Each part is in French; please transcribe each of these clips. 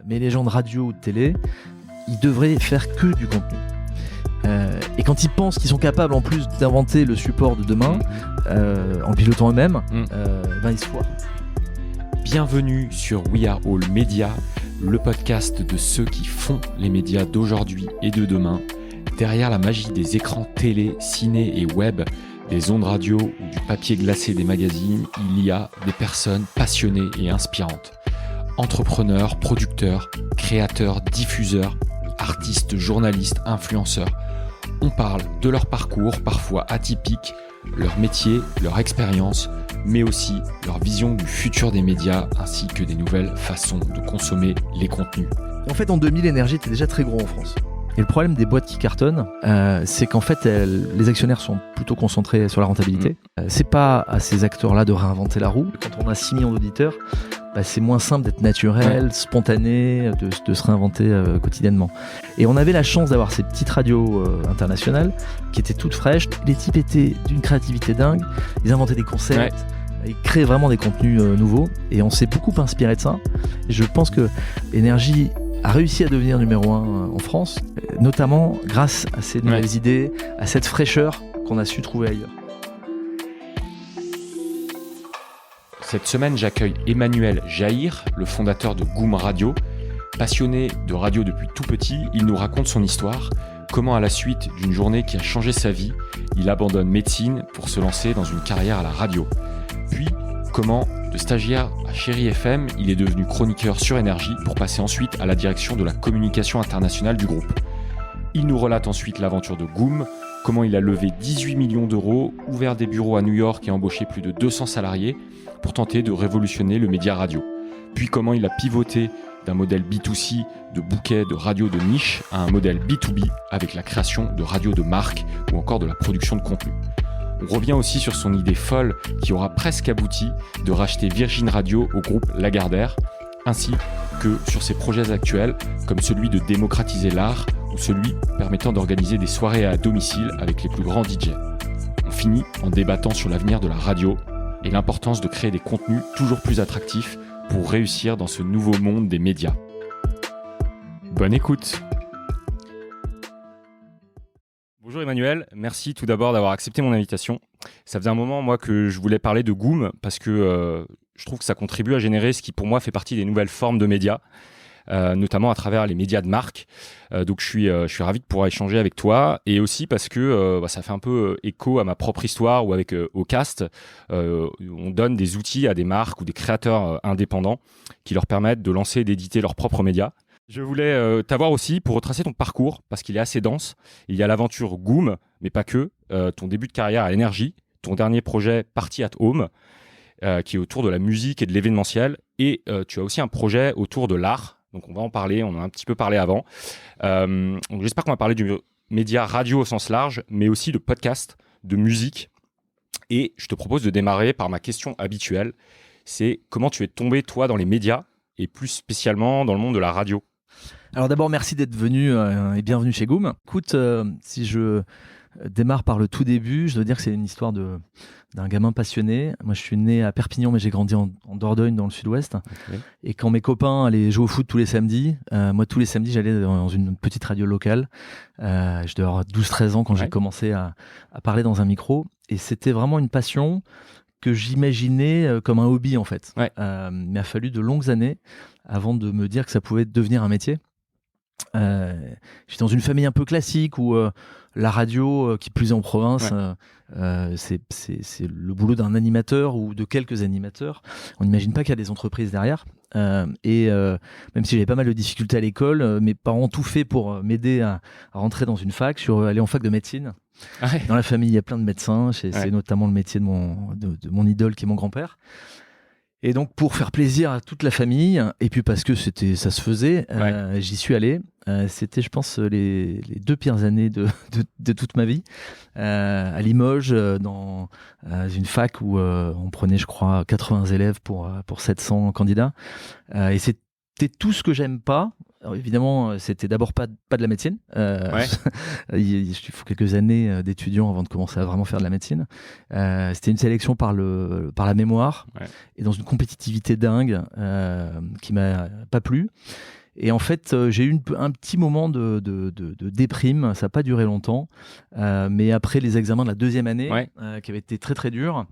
mais les gens de radio ou de télé, ils devraient faire que du contenu. Et quand ils pensent qu'ils sont capables en plus d'inventer le support de demain, en le pilotant eux-mêmes, ils se foirent. Bienvenue sur We Are All Media, le podcast de ceux qui font les médias d'aujourd'hui et de demain. Derrière la magie des écrans télé, ciné et web, des ondes radio ou du papier glacé des magazines, il y a des personnes passionnées et inspirantes. Entrepreneurs, producteurs, créateurs, diffuseurs, artistes, journalistes, influenceurs. On parle de leur parcours, parfois atypique, leur métier, leur expérience, mais aussi leur vision du futur des médias ainsi que des nouvelles façons de consommer les contenus. En fait, en 2000, l'énergie était déjà très gros en France. Et le problème des boîtes qui cartonnent, c'est qu'en fait, les actionnaires sont plutôt concentrés sur la rentabilité. C'est pas à ces acteurs-là de réinventer la roue. Quand on a 6 millions d'auditeurs, c'est moins simple d'être naturel, spontané, de se réinventer quotidiennement. Et on avait la chance d'avoir ces petites radios internationales qui étaient toutes fraîches. Les types étaient d'une créativité dingue. Ils inventaient des concepts. Ils créaient vraiment des contenus nouveaux. Et on s'est beaucoup inspiré de ça. Et je pense que Énergie a réussi à devenir numéro 1 en France, notamment grâce à ces nouvelles idées, à cette fraîcheur qu'on a su trouver ailleurs. Cette semaine, j'accueille Emmanuel Jahir, le fondateur de Goom Radio. Passionné de radio depuis tout petit, il nous raconte son histoire, comment à la suite d'une journée qui a changé sa vie, il abandonne médecine pour se lancer dans une carrière à la radio. Puis, comment, de stagiaire à Chéri FM, il est devenu chroniqueur sur Énergie pour passer ensuite à la direction de la communication internationale du groupe. Il nous relate ensuite l'aventure de Goom, comment il a levé 18 millions d'euros, ouvert des bureaux à New York et embauché plus de 200 salariés pour tenter de révolutionner le média radio. Puis comment il a pivoté d'un modèle B2C de bouquet de radio de niche à un modèle B2B avec la création de radios de marque ou encore de la production de contenu. On revient aussi sur son idée folle qui aura presque abouti de racheter Virgin Radio au groupe Lagardère, ainsi que sur ses projets actuels comme celui de démocratiser l'art ou celui permettant d'organiser des soirées à domicile avec les plus grands DJ. On finit en débattant sur l'avenir de la radio et l'importance de créer des contenus toujours plus attractifs pour réussir dans ce nouveau monde des médias. Bonne écoute! Bonjour Emmanuel, merci tout d'abord d'avoir accepté mon invitation. Ça faisait un moment moi que je voulais parler de Goom parce que je trouve que ça contribue à générer ce qui pour moi fait partie des nouvelles formes de médias, notamment à travers les médias de marque. Donc je suis ravi de pouvoir échanger avec toi et aussi parce que ça fait un peu écho à ma propre histoire où avec Ocast, on donne des outils à des marques ou des créateurs indépendants qui leur permettent de lancer et d'éditer leurs propres médias. Je voulais t'avoir aussi pour retracer ton parcours parce qu'il est assez dense. Il y a l'aventure Goom, mais pas que, ton début de carrière à Énergie, ton dernier projet Party at Home, qui est autour de la musique et de l'événementiel. Et tu as aussi un projet autour de l'art. Donc on va en parler, on en a un petit peu parlé avant. Donc j'espère qu'on va parler du média radio au sens large, mais aussi de podcast, de musique. Et je te propose de démarrer par ma question habituelle. C'est comment tu es tombé, toi, dans les médias et plus spécialement dans le monde de la radio? Alors d'abord, merci d'être venu et bienvenue chez Goom. Écoute, si je démarre par le tout début, je dois dire que c'est une histoire d'un gamin passionné. Moi, je suis né à Perpignan, mais j'ai grandi en Dordogne, dans le sud-ouest. Okay. Et quand mes copains allaient jouer au foot tous les samedis, moi, tous les samedis, j'allais dans une petite radio locale. Je devais avoir 12-13 ans quand j'ai commencé à parler dans un micro. Et c'était vraiment une passion que j'imaginais comme un hobby, en fait. Il m'a fallu de longues années avant de me dire que ça pouvait devenir un métier. J'étais dans une famille un peu classique où la radio, qui plus est en province, c'est le boulot d'un animateur ou de quelques animateurs. On n'imagine pas qu'il y a des entreprises derrière. Même si j'avais pas mal de difficultés à l'école, mes parents ont tout fait pour m'aider à rentrer dans une fac. Je suis allé en fac de médecine. Dans la famille, il y a plein de médecins. C'est notamment le métier de mon idole qui est mon grand-père. Et donc, pour faire plaisir à toute la famille, et puis parce que ça se faisait, j'y suis allé. C'était, je pense, les 2 pires années de toute ma vie. À Limoges, dans une fac où on prenait, je crois, 80 élèves pour 700 candidats. Et c'était tout ce que j'aime pas. Alors évidemment, c'était d'abord pas de la médecine. Il faut quelques années d'étudiants avant de commencer à vraiment faire de la médecine. C'était une sélection par la mémoire et dans une compétitivité dingue qui m'a pas plu. Et en fait, j'ai eu un petit moment de déprime. Ça n'a pas duré longtemps. Mais après les examens de la deuxième année, qui avaient été très très durs,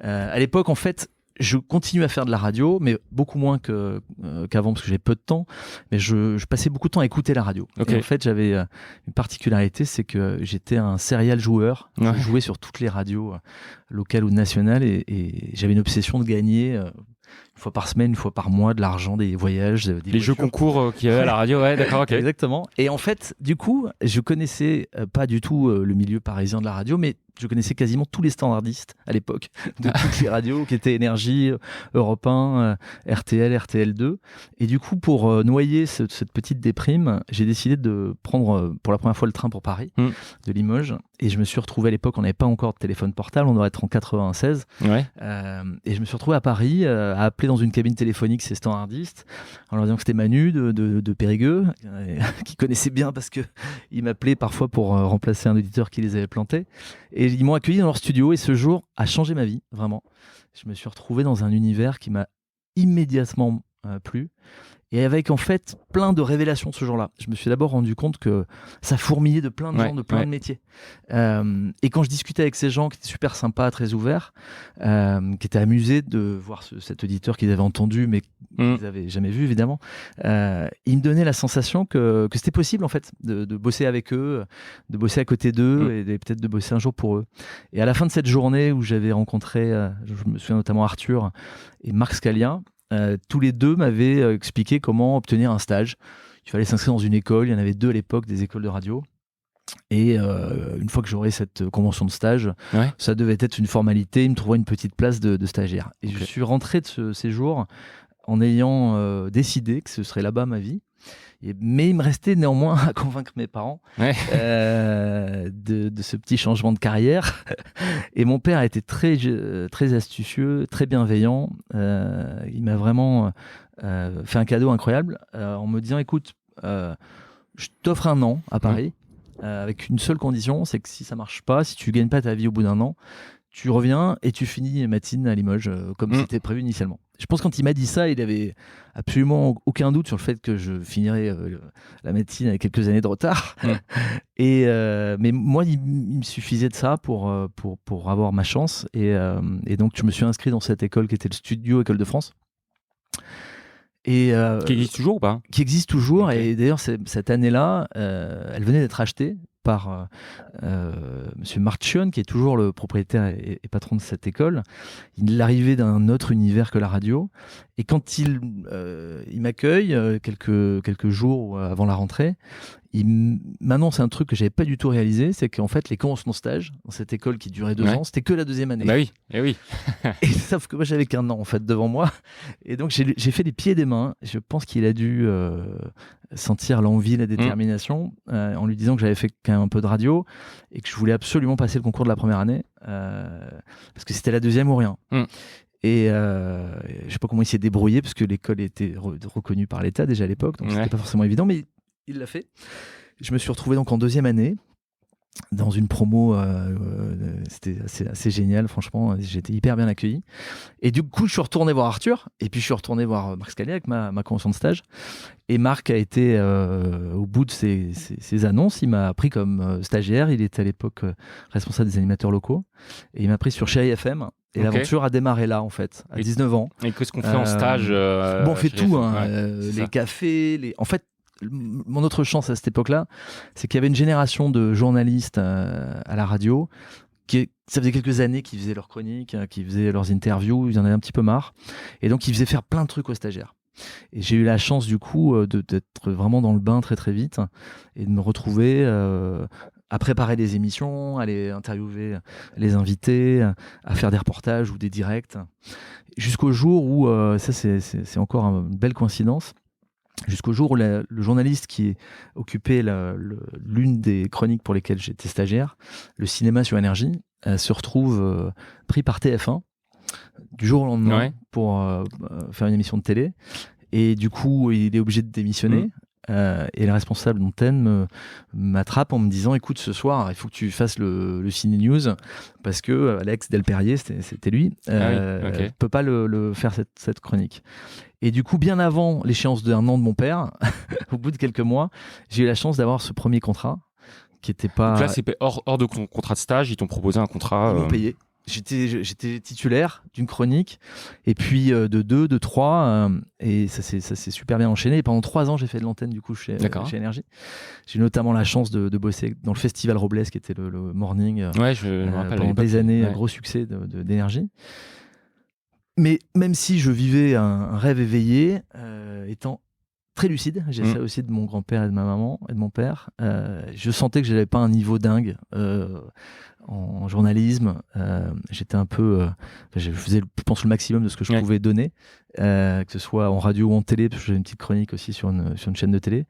à l'époque, en fait, je continue à faire de la radio, mais beaucoup moins qu'avant parce que j'avais peu de temps. Mais je passais beaucoup de temps à écouter la radio. Okay. Et en fait, j'avais une particularité, c'est que j'étais un serial joueur. Je jouais sur toutes les radios locales ou nationales et j'avais une obsession de gagner une fois par semaine, une fois par mois, de l'argent, des voyages, des les jeux concours qu'il y avait à la radio. Ouais, d'accord, ok. Exactement. Et en fait, du coup, je connaissais pas du tout le milieu parisien de la radio, mais je connaissais quasiment tous les standardistes à l'époque de toutes les radios qui étaient Énergie, Europe 1, RTL, RTL2. Et du coup, pour noyer cette petite déprime, j'ai décidé de prendre pour la première fois le train pour Paris, de Limoges. Et je me suis retrouvé à l'époque, on n'avait pas encore de téléphone portable, on doit être en 96. Ouais. Et je me suis retrouvé à Paris à appeler dans une cabine téléphonique ces standardistes en leur disant que c'était Manu de Périgueux, qui connaissait bien parce qu'il m'appelait parfois pour remplacer un auditeur qui les avait plantés. Et ils m'ont accueilli dans leur studio et ce jour a changé ma vie, vraiment. Je me suis retrouvé dans un univers qui m'a immédiatement plu. Et avec en fait plein de révélations ce jour-là. Je me suis d'abord rendu compte que ça fourmillait de plein de gens, de plein de métiers. Et quand je discutais avec ces gens qui étaient super sympas, très ouverts, qui étaient amusés de voir cet auditeur qu'ils avaient entendu, mais qu'ils n'avaient jamais vu évidemment, ils me donnaient la sensation que c'était possible en fait de bosser avec eux, de bosser à côté d'eux et peut-être de bosser un jour pour eux. Et à la fin de cette journée où j'avais rencontré, je me souviens notamment Arthur et Marc Scalia, tous les deux m'avaient expliqué comment obtenir un stage. Il fallait s'inscrire dans une école, il y en avait 2 à l'époque, des écoles de radio. Et une fois que j'aurais cette convention de stage, ça devait être une formalité, il me trouverait une petite place de stagiaire. Et je suis rentré de ce séjour en ayant décidé que ce serait là-bas ma vie. Mais il me restait néanmoins à convaincre mes parents de ce petit changement de carrière. Et mon père a été très, très astucieux, très bienveillant. Il m'a vraiment fait un cadeau incroyable en me disant, écoute, je t'offre un an à Paris avec une seule condition, c'est que si ça marche pas, si tu gagnes pas ta vie au bout d'un an, tu reviens et tu finis médecine à Limoges comme c'était prévu initialement. Je pense que quand il m'a dit ça, il avait absolument aucun doute sur le fait que je finirais la médecine avec quelques années de retard. Mais moi, il me suffisait de ça pour avoir ma chance. Et donc, je me suis inscrit dans cette école qui était le Studio École de France. Qui existe toujours ou pas ? Qui existe toujours. Okay. Et d'ailleurs, cette année-là, elle venait d'être achetée par Monsieur Marchion, qui est toujours le propriétaire et patron de cette école. Il arrivait d'un autre univers que la radio. Et quand il m'accueille quelques jours avant la rentrée, il m'annonce un truc que j'avais pas du tout réalisé, c'est qu'en fait les conventions de stage dans cette école qui durait 2 ans, c'était que la 2e année. Bah oui, et oui. Et sauf que moi j'avais qu'1 an en fait devant moi, et donc j'ai fait des pieds et des mains. Je pense qu'il a dû sentir l'envie, la détermination, en lui disant que j'avais fait quand même un peu de radio et que je voulais absolument passer le concours de la première année parce que c'était la 2e ou rien. Et je sais pas comment il s'est débrouillé parce que l'école était reconnue par l'État déjà à l'époque, donc c'était pas forcément évident, mais il l'a fait. Je me suis retrouvé donc en 2e année dans une promo, c'était assez génial, franchement, j'étais hyper bien accueilli. Et du coup, je suis retourné voir Arthur, et puis je suis retourné voir Marc Scalia avec ma convention de stage. Et Marc a été au bout de ses annonces, il m'a pris comme stagiaire, il était à l'époque responsable des animateurs locaux, et il m'a pris sur Chérie FM. Et l'aventure a démarré là, en fait, à 19 ans. Et qu'est-ce qu'on fait en stage on fait tout, les cafés, en fait, mon autre chance à cette époque-là, c'est qu'il y avait une génération de journalistes à la radio ça faisait quelques années qu'ils faisaient leurs chroniques, qu'ils faisaient leurs interviews, ils en avaient un petit peu marre. Et donc, ils faisaient faire plein de trucs aux stagiaires. Et j'ai eu la chance, du coup, d'être vraiment dans le bain très, très vite et de me retrouver à préparer des émissions, à aller interviewer les invités, à faire des reportages ou des directs. Jusqu'au jour où, ça c'est encore une belle coïncidence, jusqu'au jour où le journaliste qui occupait l'une des chroniques pour lesquelles j'étais stagiaire, le cinéma sur Énergie, se retrouve pris par TF1 du jour au lendemain pour faire une émission de télé. Et du coup, il est obligé de démissionner. et le responsable d'antenne m'attrape en me disant écoute, ce soir il faut que tu fasses le Ciné News parce que Alex Delperrier, c'était lui, peut pas le faire cette chronique. Et du coup, bien avant l'échéance d'un an de mon père, au bout de quelques mois, j'ai eu la chance d'avoir ce premier contrat qui était pas. Donc là, c'est hors de contrat de stage, ils t'ont proposé un contrat. Ils m'ont payé. J'étais titulaire d'une chronique, et puis de 2, de 3, et ça s'est super bien enchaîné. Et pendant 3 ans, j'ai fait de l'antenne du coup chez Énergie. J'ai notamment la chance de bosser dans le Festival Robles, qui était le morning. Ouais, je me rappelle. Pendant des années, un gros succès d'Énergie. Mais même si je vivais un rêve éveillé, étant très lucide, j'ai ça aussi de mon grand-père et de ma maman et de mon père, je sentais que je n'avais pas un niveau dingue en journalisme. J'étais un peu, je faisais, je pense, le maximum de ce que je pouvais donner, que ce soit en radio ou en télé, parce que j'ai une petite chronique aussi sur une chaîne de télé.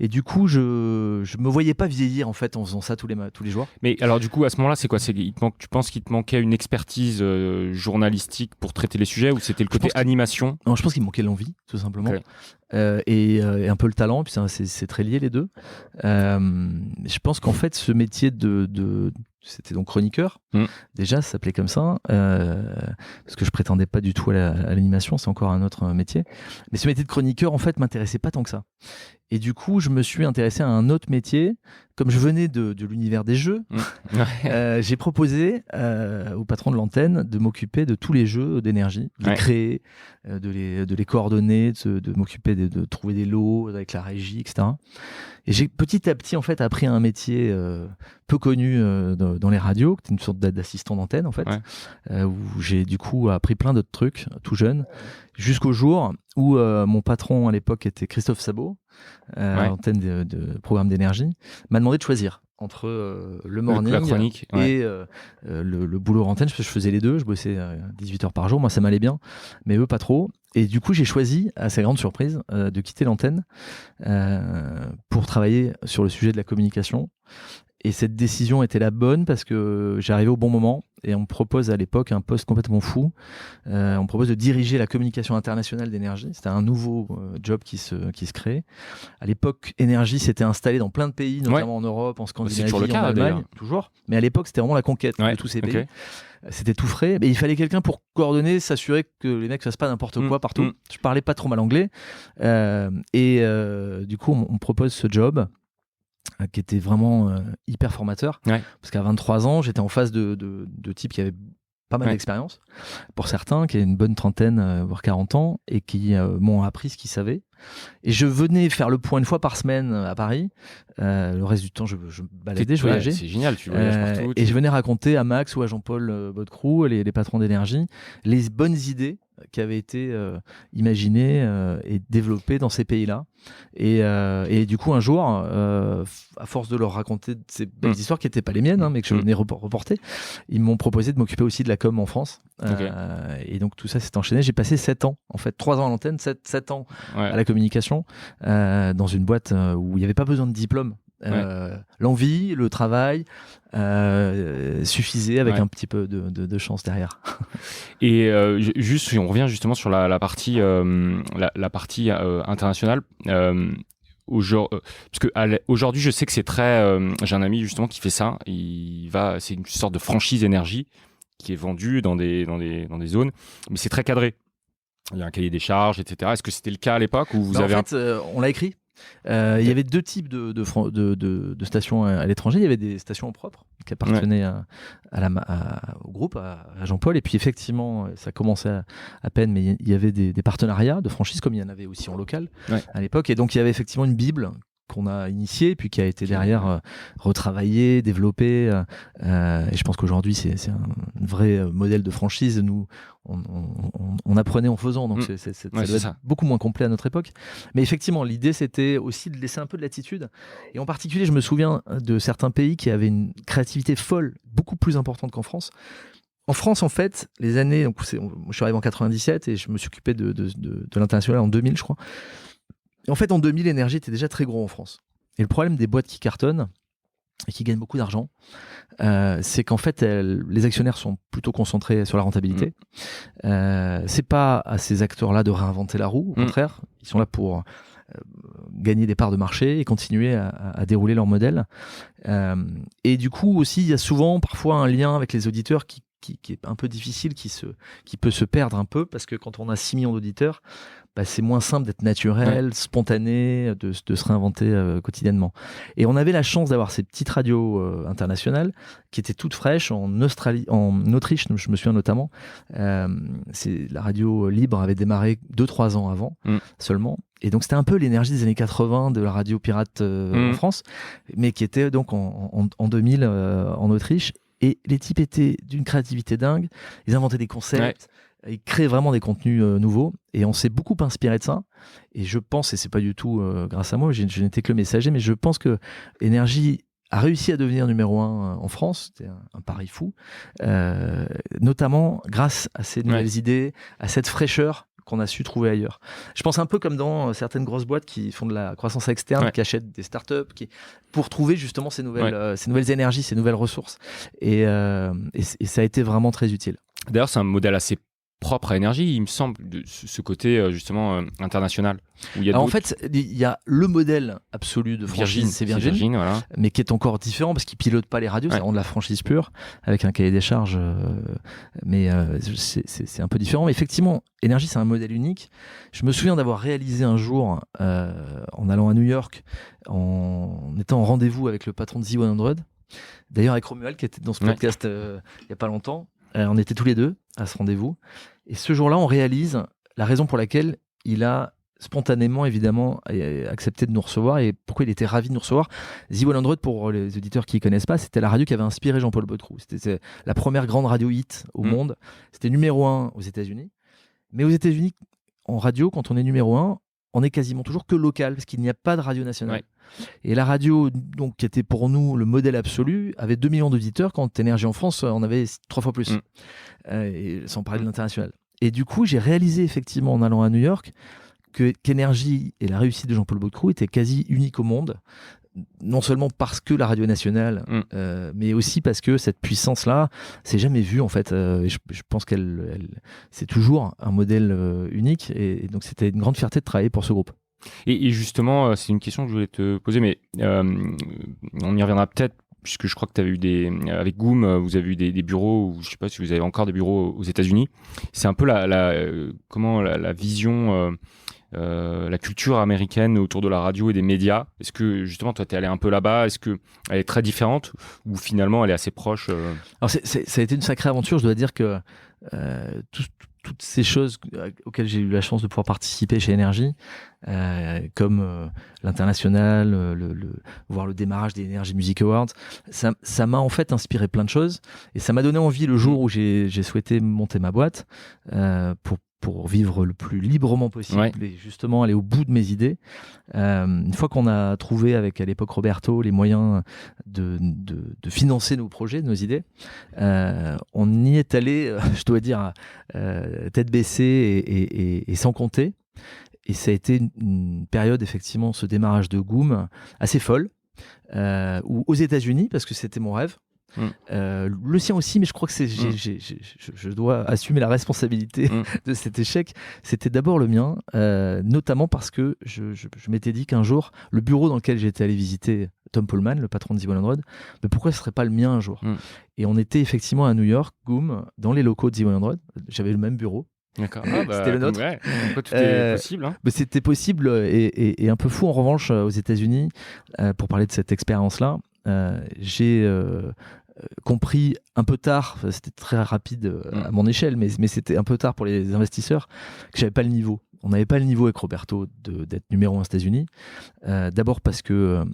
Et du coup, je me voyais pas vieillir en fait en faisant ça tous les jours. Mais alors du coup, à ce moment-là, c'est quoi ? Tu penses qu'il te manquait une expertise journalistique pour traiter les sujets, ou c'était le côté animation ? Non, je pense qu'il me manquait l'envie, tout simplement. Okay. Et un peu le talent, puis c'est très lié les deux. Je pense qu'en fait, ce métier c'était donc chroniqueur. Déjà, ça s'appelait comme ça, parce que je prétendais pas du tout à l'animation, c'est encore un autre métier. Mais ce métier de chroniqueur, en fait, m'intéressait pas tant que ça. Et du coup, je me suis intéressé à un autre métier. Comme je venais de l'univers des jeux, j'ai proposé au patron de l'antenne de m'occuper de tous les jeux d'Énergie, de les créer, de les coordonner, de m'occuper de trouver des lots avec la régie, etc. Et j'ai petit à petit en fait appris un métier peu connu dans les radios, qui était une sorte d'assistant d'antenne en fait, où j'ai du coup appris plein d'autres trucs tout jeune, jusqu'au jour où mon patron à l'époque était Christophe Sabot, antenne de programme d'Énergie, m'a demandé de choisir entre le morning, la chronique, et le boulot antenne, parce que je faisais les deux, je bossais 18 heures par jour, moi ça m'allait bien, mais eux pas trop. Et du coup j'ai choisi, à sa grande surprise, de quitter l'antenne pour travailler sur le sujet de la communication. Et cette décision était la bonne parce que j'arrivais au bon moment, et on me propose à l'époque un poste complètement fou. On me propose de diriger la communication internationale d'Énergie. C'était un nouveau job qui se crée. À l'époque, Énergie s'était installé dans plein de pays, notamment en Europe, en Scandinavie, en Allemagne, toujours. Mais à l'époque, c'était vraiment la conquête de tous ces pays. C'était tout frais. Mais il fallait quelqu'un pour coordonner, s'assurer que les mecs fassent pas n'importe quoi partout. Je parlais pas trop mal anglais. Du coup, on me propose ce job qui était vraiment hyper formateur, parce qu'à 23 ans j'étais en face de types qui avaient pas mal d'expérience, pour certains qui avaient une bonne trentaine voire 40 ans, et qui m'ont appris ce qu'ils savaient. Et je venais faire le point une fois par semaine à Paris. Le reste du temps je baladais, je voyageais. C'est génial, tu voyages partout. Et je venais raconter à Max ou à Jean-Paul Baudecroux, les patrons d'Énergie, les bonnes idées qui avaient été imaginées et développées dans ces pays-là. Et du coup, un jour, à force de leur raconter ces belles histoires qui n'étaient pas les miennes, mais que je venais reporter, ils m'ont proposé de m'occuper aussi de la com en France. Et donc tout ça s'est enchaîné. J'ai passé 7 ans, en fait, 3 ans à l'antenne, 7 ans à la communication, dans une boîte où il n'y avait pas besoin de diplôme. L'envie, le travail suffisait, avec un petit peu de chance derrière. Et juste, si on revient justement sur la partie internationale, parce que aujourd'hui, je sais que c'est très. J'ai un ami justement qui fait ça. C'est une sorte de franchise Énergie qui est vendue dans des zones, mais c'est très cadré. Il y a un cahier des charges, etc. Est-ce que c'était le cas à l'époque, où vous avez en fait, on l'a écrit. Il y avait 2 types de stations à l'étranger. Il y avait des stations propres qui appartenaient au groupe, à Jean-Paul, et puis effectivement ça commençait à peine, mais il y avait des partenariats de franchise, comme il y en avait aussi en local à l'époque, et donc il y avait effectivement une bible qu'on a initié, puis qui a été derrière retravaillé, développé, et je pense qu'aujourd'hui c'est un vrai modèle de franchise. Nous on apprenait en faisant, donc ça doit être beaucoup moins complet à notre époque, mais effectivement l'idée c'était aussi de laisser un peu de latitude, et en particulier je me souviens de certains pays qui avaient une créativité folle, beaucoup plus importante qu'en France. En France, en fait, les années, donc je suis arrivé en 97 et je me suis occupé de l'international en 2000, je crois. Et en fait, en 2000, Énergie était déjà très gros en France. Et le problème des boîtes qui cartonnent et qui gagnent beaucoup d'argent, c'est qu'en fait, les actionnaires sont plutôt concentrés sur la rentabilité. C'est pas à ces acteurs-là de réinventer la roue, au contraire. Ils sont là pour gagner des parts de marché et continuer à dérouler leur modèle. Et du coup aussi, il y a souvent parfois un lien avec les auditeurs qui est un peu difficile, qui peut se perdre un peu, parce que quand on a 6 millions d'auditeurs, c'est moins simple d'être naturel, spontané, de se réinventer quotidiennement. Et on avait la chance d'avoir ces petites radios internationales qui étaient toutes fraîches en Autriche, je me souviens notamment. La radio libre avait démarré 2-3 ans avant seulement. Et donc c'était un peu l'énergie des années 80 de la radio pirate en France, mais qui était donc en 2000 en Autriche. Et les types étaient d'une créativité dingue. Ils inventaient des concepts. Ils créent vraiment des contenus nouveaux, et on s'est beaucoup inspiré de ça. Et je pense, et c'est pas du tout grâce à moi, je n'étais que le messager, mais je pense que Énergie a réussi à devenir numéro 1 en France. C'était un pari fou, notamment grâce à ces nouvelles idées, à cette fraîcheur qu'on a su trouver ailleurs. Je pense un peu comme dans certaines grosses boîtes qui font de la croissance externe, qui achètent des startups, pour trouver justement ces nouvelles énergies, ces nouvelles ressources. Et ça a été vraiment très utile. D'ailleurs, c'est un modèle assez propre à Énergie, il me semble, de ce côté justement international. Où il y a en fait, il y a le modèle absolu de franchise, c'est Virgin, voilà. Mais qui est encore différent parce qu'ils pilotent pas les radios, c'est vraiment de la franchise pure, avec un cahier des charges, mais c'est un peu différent. Mais effectivement, Énergie, c'est un modèle unique. Je me souviens d'avoir réalisé un jour, en allant à New York, en étant en rendez-vous avec le patron de Z100, d'ailleurs avec Romuald qui était dans ce podcast il y a pas longtemps. On était tous les deux à ce rendez-vous. Et ce jour-là, on réalise la raison pour laquelle il a spontanément, évidemment, accepté de nous recevoir et pourquoi il était ravi de nous recevoir. Z100, pour les auditeurs qui ne connaissent pas, c'était la radio qui avait inspiré Jean-Paul Baudecroux. C'était la première grande radio hit au monde. C'était numéro 1 aux États-Unis. Mais aux États-Unis, en radio, quand on est numéro 1, on est quasiment toujours que local, parce qu'il n'y a pas de radio nationale. Et la radio, donc, qui était pour nous le modèle absolu, avait 2 millions d'auditeurs, quand Énergie en France, on avait 3 fois plus, et sans parler de l'international. Et du coup, j'ai réalisé effectivement en allant à New York qu'Énergie et la réussite de Jean-Paul Baudecroux étaient quasi uniques au monde, non seulement parce que la radio nationale, mais aussi parce que cette puissance-là, c'est jamais vue en fait. Je pense c'est toujours un modèle unique, et donc c'était une grande fierté de travailler pour ce groupe. Et justement, c'est une question que je voulais te poser, mais on y reviendra peut-être, puisque je crois que tu avais eu avec Goom, vous avez eu des bureaux, ou je ne sais pas si vous avez encore des bureaux aux États-Unis. C'est un peu la vision, la culture américaine autour de la radio et des médias. Est-ce que justement, toi, tu es allé un peu là-bas? Est-ce qu'elle est très différente, ou finalement, elle est assez proche Alors, ça a été une sacrée aventure. Je dois dire que toutes ces choses auxquelles j'ai eu la chance de pouvoir participer chez Énergie, comme l'international, voir le démarrage des Energy Music Awards, ça m'a en fait inspiré plein de choses, et ça m'a donné envie le jour où j'ai souhaité monter ma boîte pour vivre le plus librement possible et justement aller au bout de mes idées. Une fois qu'on a trouvé avec à l'époque Roberto les moyens de financer nos projets, nos idées, on y est allé, je dois dire, tête baissée et sans compter. Et ça a été une période, effectivement, ce démarrage de Goom assez folle, où aux États-Unis, parce que c'était mon rêve. Le sien aussi, mais je crois que je dois assumer la responsabilité de cet échec. C'était d'abord le mien, notamment parce que je m'étais dit qu'un jour, le bureau dans lequel j'étais allé visiter Tom Poleman, le patron de Z100, mais pourquoi ce serait pas le mien un jour? Et on était effectivement à New York, Goom, dans les locaux de Z100. J'avais le même bureau. D'accord. C'était le nôtre. Pourquoi tout est possible, hein. Mais c'était possible, et un peu fou en revanche aux États-Unis. Pour parler de cette expérience-là, j'ai compris un peu tard, c'était très rapide à mon échelle, mais c'était un peu tard pour les investisseurs, que j'avais pas le niveau. On n'avait pas le niveau avec Roberto d'être numéro 1 aux États-Unis. D'abord parce que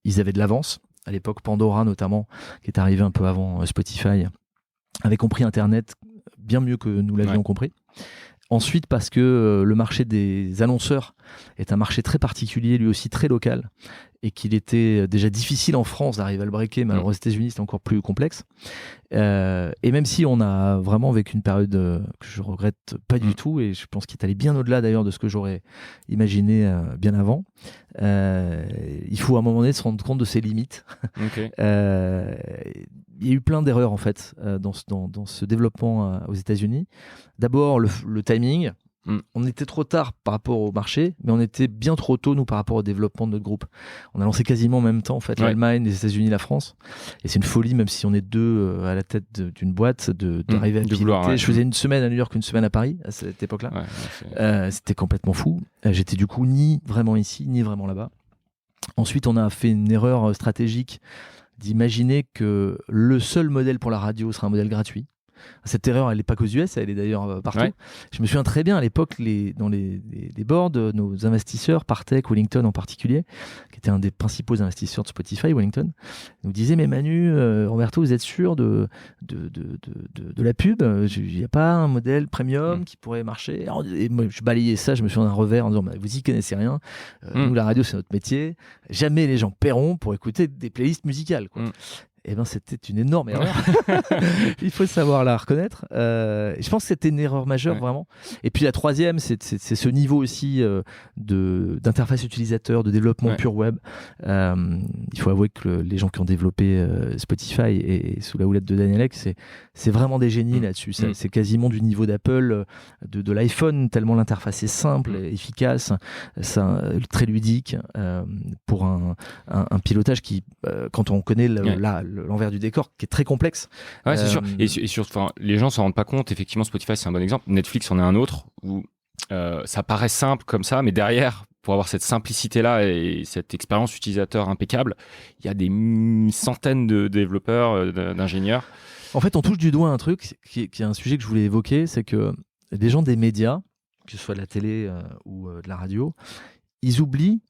ils avaient de l'avance. À l'époque, Pandora notamment, qui est arrivé un peu avant Spotify, avait compris Internet bien mieux que nous l'avions compris. Ensuite, parce que le marché des annonceurs est un marché très particulier, lui aussi très local, et qu'il était déjà difficile en France d'arriver à le breaker, mais alors aux États-Unis, c'était encore plus complexe. Et même si on a vraiment vécu une période que je regrette pas du tout, et je pense qu'il est allé bien au-delà d'ailleurs de ce que j'aurais imaginé bien avant, il faut à un moment donné se rendre compte de ses limites. Il y a eu plein d'erreurs en fait dans ce développement aux États-Unis. D'abord le timing. On était trop tard par rapport au marché, mais on était bien trop tôt, nous, par rapport au développement de notre groupe. On a lancé quasiment en même temps, en fait, l'Allemagne, les États-unis, la France. Et c'est une folie, même si on est deux à la tête d'une boîte, d'arriver à piloter. Je faisais une semaine à New York, une semaine à Paris, à cette époque-là. C'était complètement fou. J'étais du coup ni vraiment ici, ni vraiment là-bas. Ensuite, on a fait une erreur stratégique d'imaginer que le seul modèle pour la radio sera un modèle gratuit. Cette erreur, elle n'est pas qu'aux US, elle est d'ailleurs partout. Je me souviens très bien à l'époque, dans les boards, nos investisseurs, Partech, Wellington en particulier, qui était un des principaux investisseurs de Spotify, Wellington, nous disaient mais Manu, Roberto, vous êtes sûr de la pub? Il n'y a pas un modèle premium qui pourrait marcher? Et moi, je balayais ça, je me souviens d'un revers en disant vous y connaissez rien, nous la radio c'est notre métier, jamais les gens paieront pour écouter des playlists musicales, quoi. Eh ben, c'était une énorme erreur. Il faut savoir la reconnaître. Je pense que c'était une erreur majeure, vraiment. Et puis la troisième, c'est ce niveau aussi d'interface utilisateur, de développement pur web. Il faut avouer que les gens qui ont développé Spotify et sous la houlette de Daniel Ek, c'est vraiment des génies là-dessus. C'est quasiment du niveau d'Apple, de l'iPhone, tellement l'interface est simple, efficace, très ludique, pour un pilotage qui, quand on connaît l'envers du décor, qui est très complexe. Ouais, c'est sûr. Et surtout, les gens s'en rendent pas compte. Effectivement, Spotify, c'est un bon exemple. Netflix en est un autre où ça paraît simple comme ça, mais derrière, pour avoir cette simplicité-là et cette expérience utilisateur impeccable, il y a des centaines de développeurs, d'ingénieurs. En fait, on touche du doigt un truc qui est un sujet que je voulais évoquer, c'est que des gens des médias, que ce soit de la télé ou de la radio, ils oublient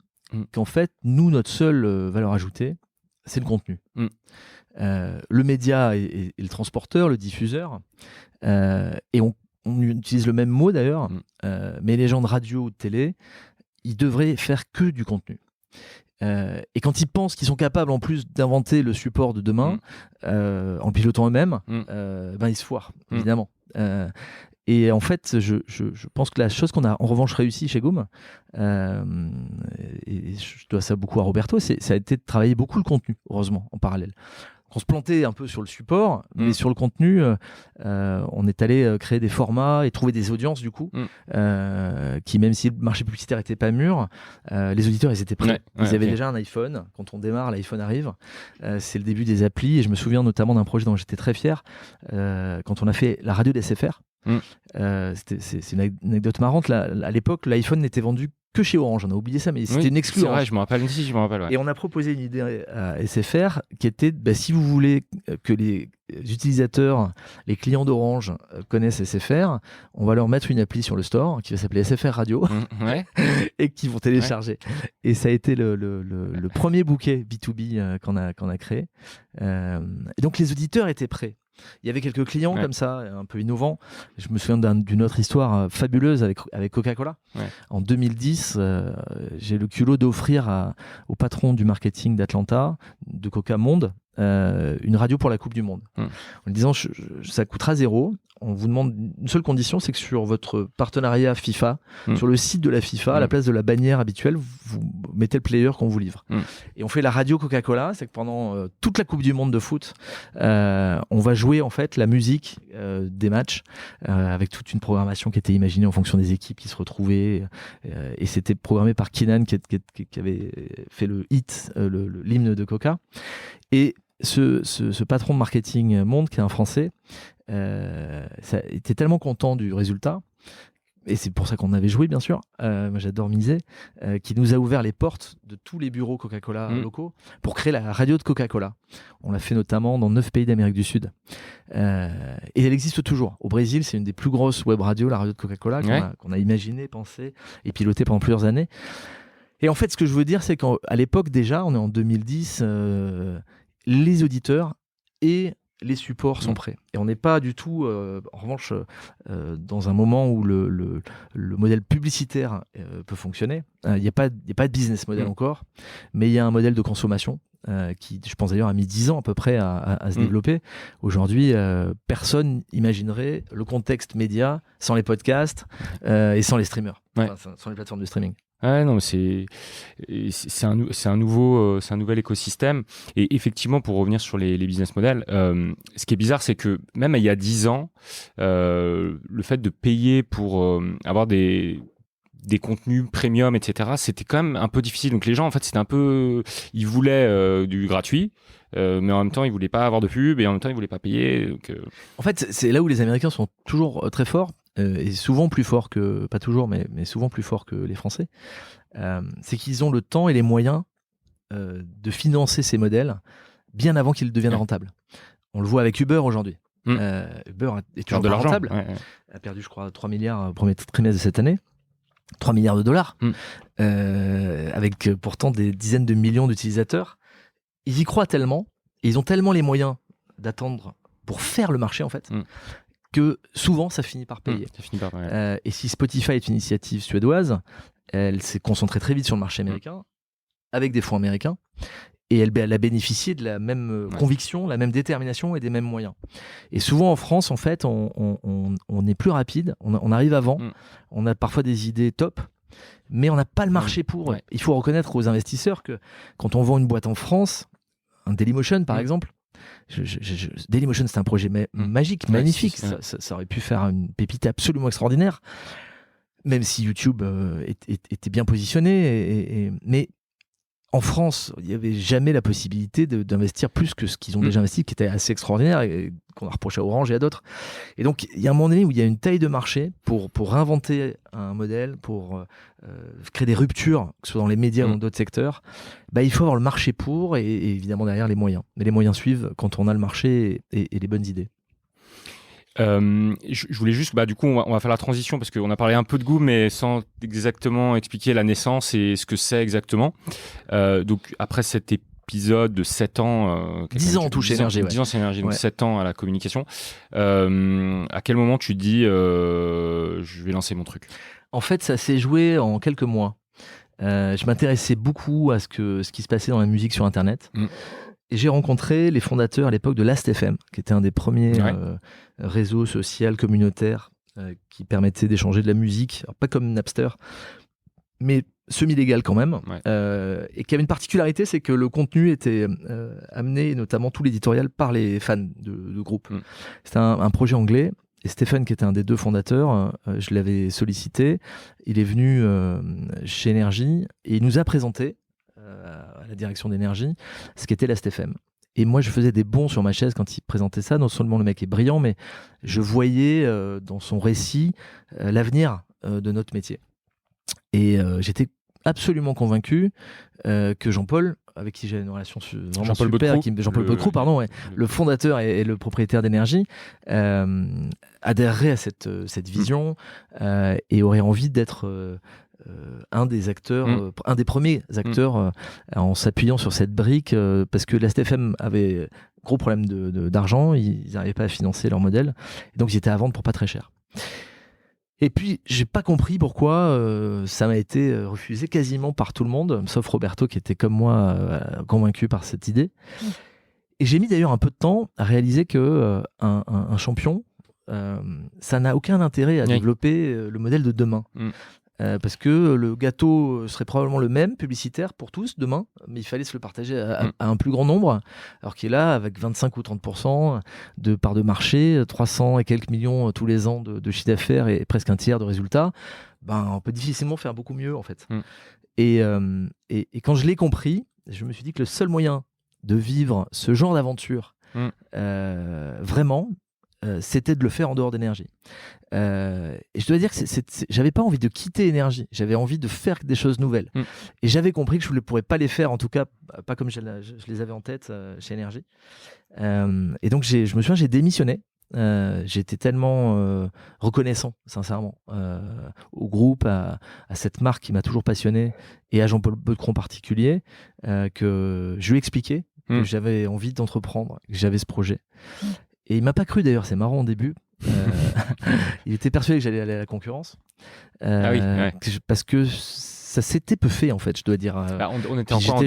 qu'en fait, nous, notre seule valeur ajoutée, c'est le contenu. Le média est le transporteur, le diffuseur, et on utilise le même mot d'ailleurs, mais les gens de radio ou de télé, ils devraient faire que du contenu. Et quand ils pensent qu'ils sont capables en plus d'inventer le support de demain, en pilotant eux-mêmes, ben ils se foirent, évidemment. Et en fait, je pense que la chose qu'on a en revanche réussi chez Goom, et je dois ça beaucoup à Roberto, ça a été de travailler beaucoup le contenu, heureusement, en parallèle. On se plantait un peu sur le support, mais sur le contenu, on est allé créer des formats et trouver des audiences, du coup, qui, même si le marché publicitaire n'était pas mûr, les auditeurs, ils étaient prêts. Ils avaient déjà un iPhone. Quand on démarre, l'iPhone arrive. C'est le début des applis. Et je me souviens notamment d'un projet dont j'étais très fier, quand on a fait la radio d'SFR. C'est une anecdote marrante. À l'époque, l'iPhone n'était vendu que chez Orange. On a oublié ça, mais c'était une exclu. C'est vrai, je me rappelle. Ouais. Et on a proposé une idée à SFR qui était, si vous voulez que les utilisateurs, les clients d'Orange connaissent SFR, on va leur mettre une appli sur le store qui va s'appeler SFR Radio et qui vont télécharger. Et ça a été le premier bouquet B2B qu'on a créé. Et donc les auditeurs étaient prêts. Il y avait quelques clients comme ça, un peu innovants. Je me souviens d'une autre histoire fabuleuse avec Coca-Cola. En 2010, j'ai le culot d'offrir au patron du marketing d'Atlanta, de Coca Monde, une radio pour la Coupe du Monde. En lui disant, ça coûtera 0. On vous demande une seule condition, c'est que sur votre partenariat FIFA, sur le site de la FIFA, à la place de la bannière habituelle, vous mettez le player qu'on vous livre. Et on fait la radio Coca-Cola, c'est que pendant toute la Coupe du Monde de foot, on va jouer en fait la musique des matchs avec toute une programmation qui était imaginée en fonction des équipes qui se retrouvaient. Et c'était programmé par Keenan qui avait fait le hit, l'hymne de Coca. Et ce patron de marketing Monde, qui est un Français, était tellement content du résultat, et c'est pour ça qu'on avait joué, bien sûr, moi j'adore miser, qui nous a ouvert les portes de tous les bureaux Coca-Cola locaux pour créer la radio de Coca-Cola. On l'a fait notamment dans 9 pays d'Amérique du Sud. Et elle existe toujours. Au Brésil, c'est une des plus grosses web radios, la radio de Coca-Cola, qu'on a imaginé, pensé et piloté pendant plusieurs années. Et en fait, ce que je veux dire, c'est qu'à l'époque déjà, on est en 2010, les auditeurs et les supports sont prêts. Et on n'est pas du tout, en revanche, dans un moment où le modèle publicitaire peut fonctionner. Il n'y a pas de business model encore, mais il y a un modèle de consommation qui, je pense d'ailleurs, a mis 10 ans à peu près à se développer. Aujourd'hui, personne imaginerait le contexte média sans les podcasts et sans les streamers, sans les plateformes de streaming. Ouais, non, c'est un nouvel écosystème. Et effectivement, pour revenir sur les business models, ce qui est bizarre, c'est que même il y a 10 ans, le fait de payer pour avoir des contenus premium, etc., c'était quand même un peu difficile. Donc les gens, en fait, ils voulaient du gratuit, mais en même temps, ils voulaient pas avoir de pub, et en même temps, ils voulaient pas payer. Donc, En fait, c'est là où les Américains sont toujours très forts, et souvent plus forts que, pas toujours, mais souvent plus forts que les Français. C'est qu'ils ont le temps et les moyens de financer ces modèles bien avant qu'ils deviennent rentables. On le voit avec Uber aujourd'hui. Uber est toujours de pas l'argent. rentable. A perdu, je crois, 3 milliards au premier trimestre de cette année. 3 milliards de dollars, avec pourtant des dizaines de millions d'utilisateurs. Ils y croient tellement, et ils ont tellement les moyens d'attendre pour faire le marché, en fait, que souvent, ça finit par payer. Et si Spotify est une initiative suédoise, elle s'est concentrée très vite sur le marché américain, avec des fonds américains, et elle a bénéficié de la même conviction, la même détermination et des mêmes moyens. Et souvent en France, en fait, on est plus rapide, on arrive avant, on a parfois des idées top, mais on n'a pas le marché pour. Il faut reconnaître aux investisseurs que quand on vend une boîte en France, un Dailymotion par exemple, Dailymotion, c'est un projet magique, magnifique, ça aurait pu faire une pépite absolument extraordinaire, même si YouTube était bien positionné, mais en France, il n'y avait jamais la possibilité d'investir plus que ce qu'ils ont déjà investi, qui était assez extraordinaire et qu'on a reproché à Orange et à d'autres. Et donc, il y a un moment donné où il y a une taille de marché pour réinventer un modèle, pour créer des ruptures, que ce soit dans les médias ou dans d'autres secteurs. Il faut avoir le marché pour et évidemment derrière les moyens. Mais les moyens suivent quand on a le marché et les bonnes idées. Je voulais juste, du coup, on va faire la transition parce qu'on a parlé un peu de Goom, mais sans exactement expliquer la naissance et ce que c'est exactement. Donc, après cet épisode de 7 ans... 10 ans en touche énergie. 10 ans c'est énergie, donc 7 ans à la communication. À quel moment tu te dis, je vais lancer mon truc? En fait, ça s'est joué en quelques mois. Je m'intéressais beaucoup à ce qui se passait dans la musique sur Internet. Et j'ai rencontré les fondateurs à l'époque de Last.fm, qui était un des premiers réseaux sociaux communautaires qui permettait d'échanger de la musique, alors pas comme Napster, mais semi-légal quand même, et qui avait une particularité, c'est que le contenu était amené, notamment tout l'éditorial, par les fans de groupes. C'était un projet anglais, et Stéphane, qui était un des deux fondateurs, je l'avais sollicité, il est venu chez Énergie, et il nous a présenté à la direction d'Énergie, ce qu'était Last.fm. Et moi, je faisais des bonds sur ma chaise quand il présentait ça. Non seulement le mec est brillant, mais je voyais dans son récit l'avenir de notre métier. Et j'étais absolument convaincu que Jean-Paul, avec qui j'ai une relation vraiment super, Jean-Paul Bottreau, le fondateur et le propriétaire d'Énergie, adhérerait à cette vision et aurait envie d'être un des acteurs, un des premiers acteurs en s'appuyant sur cette brique, parce que Last.fm avait gros problème d'argent, ils n'arrivaient pas à financer leur modèle, et donc ils étaient à vendre pour pas très cher. Et puis j'ai pas compris pourquoi ça m'a été refusé quasiment par tout le monde, sauf Roberto qui était comme moi convaincu par cette idée. Et j'ai mis d'ailleurs un peu de temps à réaliser que un champion, ça n'a aucun intérêt à développer le modèle de demain. Parce que le gâteau serait probablement le même, publicitaire pour tous demain, mais il fallait se le partager à un plus grand nombre, alors qu'il est là avec 25 ou 30% de part de marché, 300 et quelques millions tous les ans de chiffre d'affaires et presque un tiers de résultats, on peut difficilement faire beaucoup mieux en fait. Et quand je l'ai compris, je me suis dit que le seul moyen de vivre ce genre d'aventure vraiment, c'était de le faire en dehors d'Énergie. Et je dois dire que j'avais pas envie de quitter Énergie, j'avais envie de faire des choses nouvelles. Et j'avais compris que je ne pourrais pas les faire, en tout cas pas comme je les avais en tête chez Énergie. Et donc je me souviens, j'ai démissionné. J'étais tellement reconnaissant, sincèrement, au groupe, à cette marque qui m'a toujours passionné, et à Jean-Paul Bottreau en particulier, que je lui ai expliqué que j'avais envie d'entreprendre, que j'avais ce projet. Et il m'a pas cru d'ailleurs, c'est marrant au début. Il était persuadé que j'allais aller à la concurrence. Parce que ça s'était peu fait en fait, je dois dire. On était encore en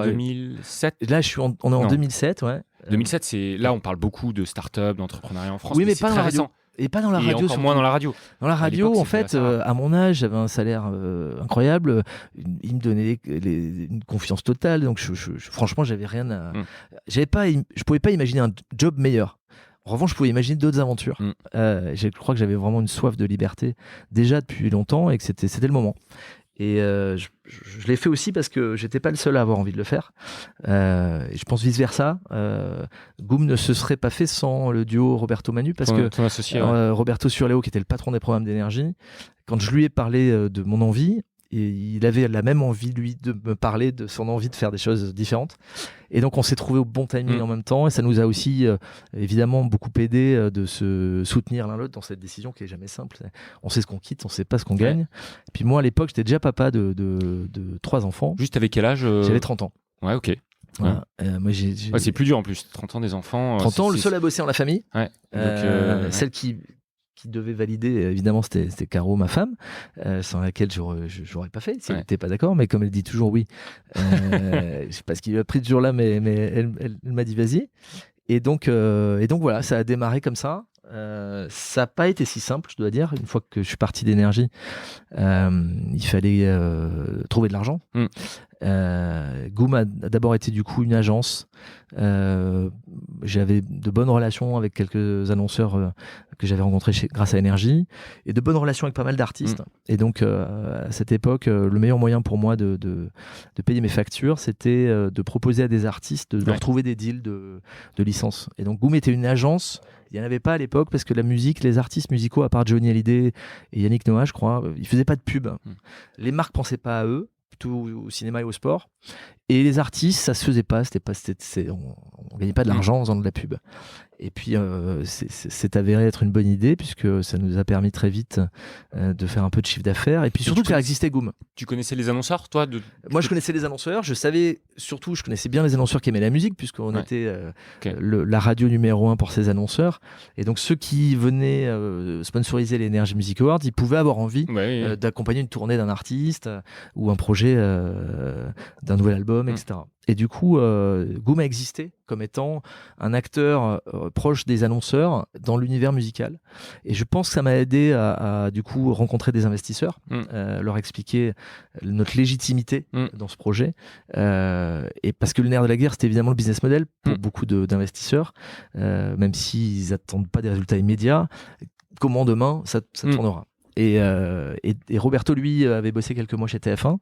2007. Là, on est en 2007, ouais. 2007, c'est là on parle beaucoup de start-up, d'entrepreneuriat en France. Oui, mais pas dans la radio. Et pas dans la Et radio. encore surtout. moins dans la radio. Dans la radio, l'époque, en c'était fait, assez rare. à mon âge, j'avais un salaire incroyable. Il me donnait une confiance totale. Donc, franchement, j'avais rien à. Je pouvais pas imaginer un job meilleur. En revanche, je pouvais imaginer d'autres aventures. Je crois que j'avais vraiment une soif de liberté déjà depuis longtemps et que c'était le moment. Et je l'ai fait aussi parce que j'étais pas le seul à avoir envie de le faire. Et je pense vice versa. Goom ne se serait pas fait sans le duo Roberto Manu parce que Ton associé, Roberto Surleo, qui était le patron des programmes d'énergie, quand je lui ai parlé de mon envie, et il avait la même envie, lui, de me parler de son envie de faire des choses différentes. Et donc, on s'est trouvé au bon timing en même temps. Et ça nous a aussi, évidemment, beaucoup aidé de se soutenir l'un l'autre dans cette décision qui est jamais simple. On sait ce qu'on quitte, on sait pas ce qu'on gagne. Et puis moi, à l'époque, j'étais déjà papa de 3 enfants. Juste avec quel âge J'avais 30 ans. Ouais, ok. Voilà. Moi, c'est plus dur en plus. 30 ans des enfants. 30 ans, le seul à bosser dans la famille. Ouais. Donc, celle qui devait valider, évidemment, c'était Caro, ma femme, sans laquelle j'aurais pas fait si elle n'était pas d'accord, mais comme elle dit toujours oui, je sais pas ce qui lui a pris ce jour-là, mais elle m'a dit vas-y. Et donc voilà, ça a démarré comme ça. Ça n'a pas été si simple, je dois dire. Une fois que je suis parti d'énergie, il fallait trouver de l'argent. Goom a d'abord été du coup une agence. J'avais de bonnes relations avec quelques annonceurs que j'avais rencontrés grâce à Énergie et de bonnes relations avec pas mal d'artistes. Et donc à cette époque, le meilleur moyen pour moi de payer mes factures, c'était de proposer à des artistes de leur trouver des deals de licence. Et donc Goom était une agence. Il n'y en avait pas à l'époque parce que la musique, les artistes musicaux, à part Johnny Hallyday et Yannick Noah, je crois, ils faisaient pas de pub. Les marques pensaient pas à eux, plutôt au cinéma et au sport. Et les artistes, ça se faisait pas. On gagnait pas de l'argent en faisant de la pub. Et puis, c'est avéré être une bonne idée puisque ça nous a permis très vite de faire un peu de chiffre d'affaires et puis surtout de faire exister Goom. Tu connaissais les annonceurs, toi Moi, je connaissais les annonceurs. Je connaissais bien les annonceurs qui aimaient la musique puisqu'on était la radio numéro 1 pour ces annonceurs. Et donc, ceux qui venaient sponsoriser les Energy Music Awards, ils pouvaient avoir envie d'accompagner une tournée d'un artiste ou un projet d'un nouvel album, etc. Et du coup, Goom a existé comme étant un acteur proche des annonceurs dans l'univers musical. Et je pense que ça m'a aidé à du coup rencontrer des investisseurs, leur expliquer notre légitimité dans ce projet. Et parce que le nerf de la guerre, c'était évidemment le business model pour beaucoup d'investisseurs, même s'ils n'attendent pas des résultats immédiats. Comment demain ça tournera. Et Roberto, lui, avait bossé quelques mois chez TF1.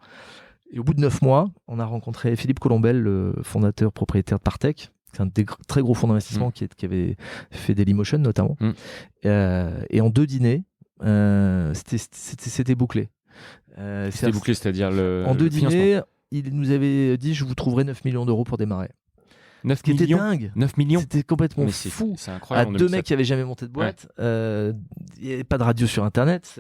Et au bout de 9 mois, on a rencontré Philippe Colombel, le fondateur propriétaire de Partech, qui est un des très gros fonds d'investissement qui avait fait Dailymotion notamment. Et en 2 dîners, c'était bouclé. C'était bouclé, c'est-à-dire en 2 dîners, il nous avait dit je vous trouverai 9 millions d'euros pour démarrer. 9 qui millions. était dingue. 9 millions. C'était complètement fou. C'est incroyable. À 2 mecs qui n'avaient jamais monté de boîte. Il n'y avait pas de radio sur Internet.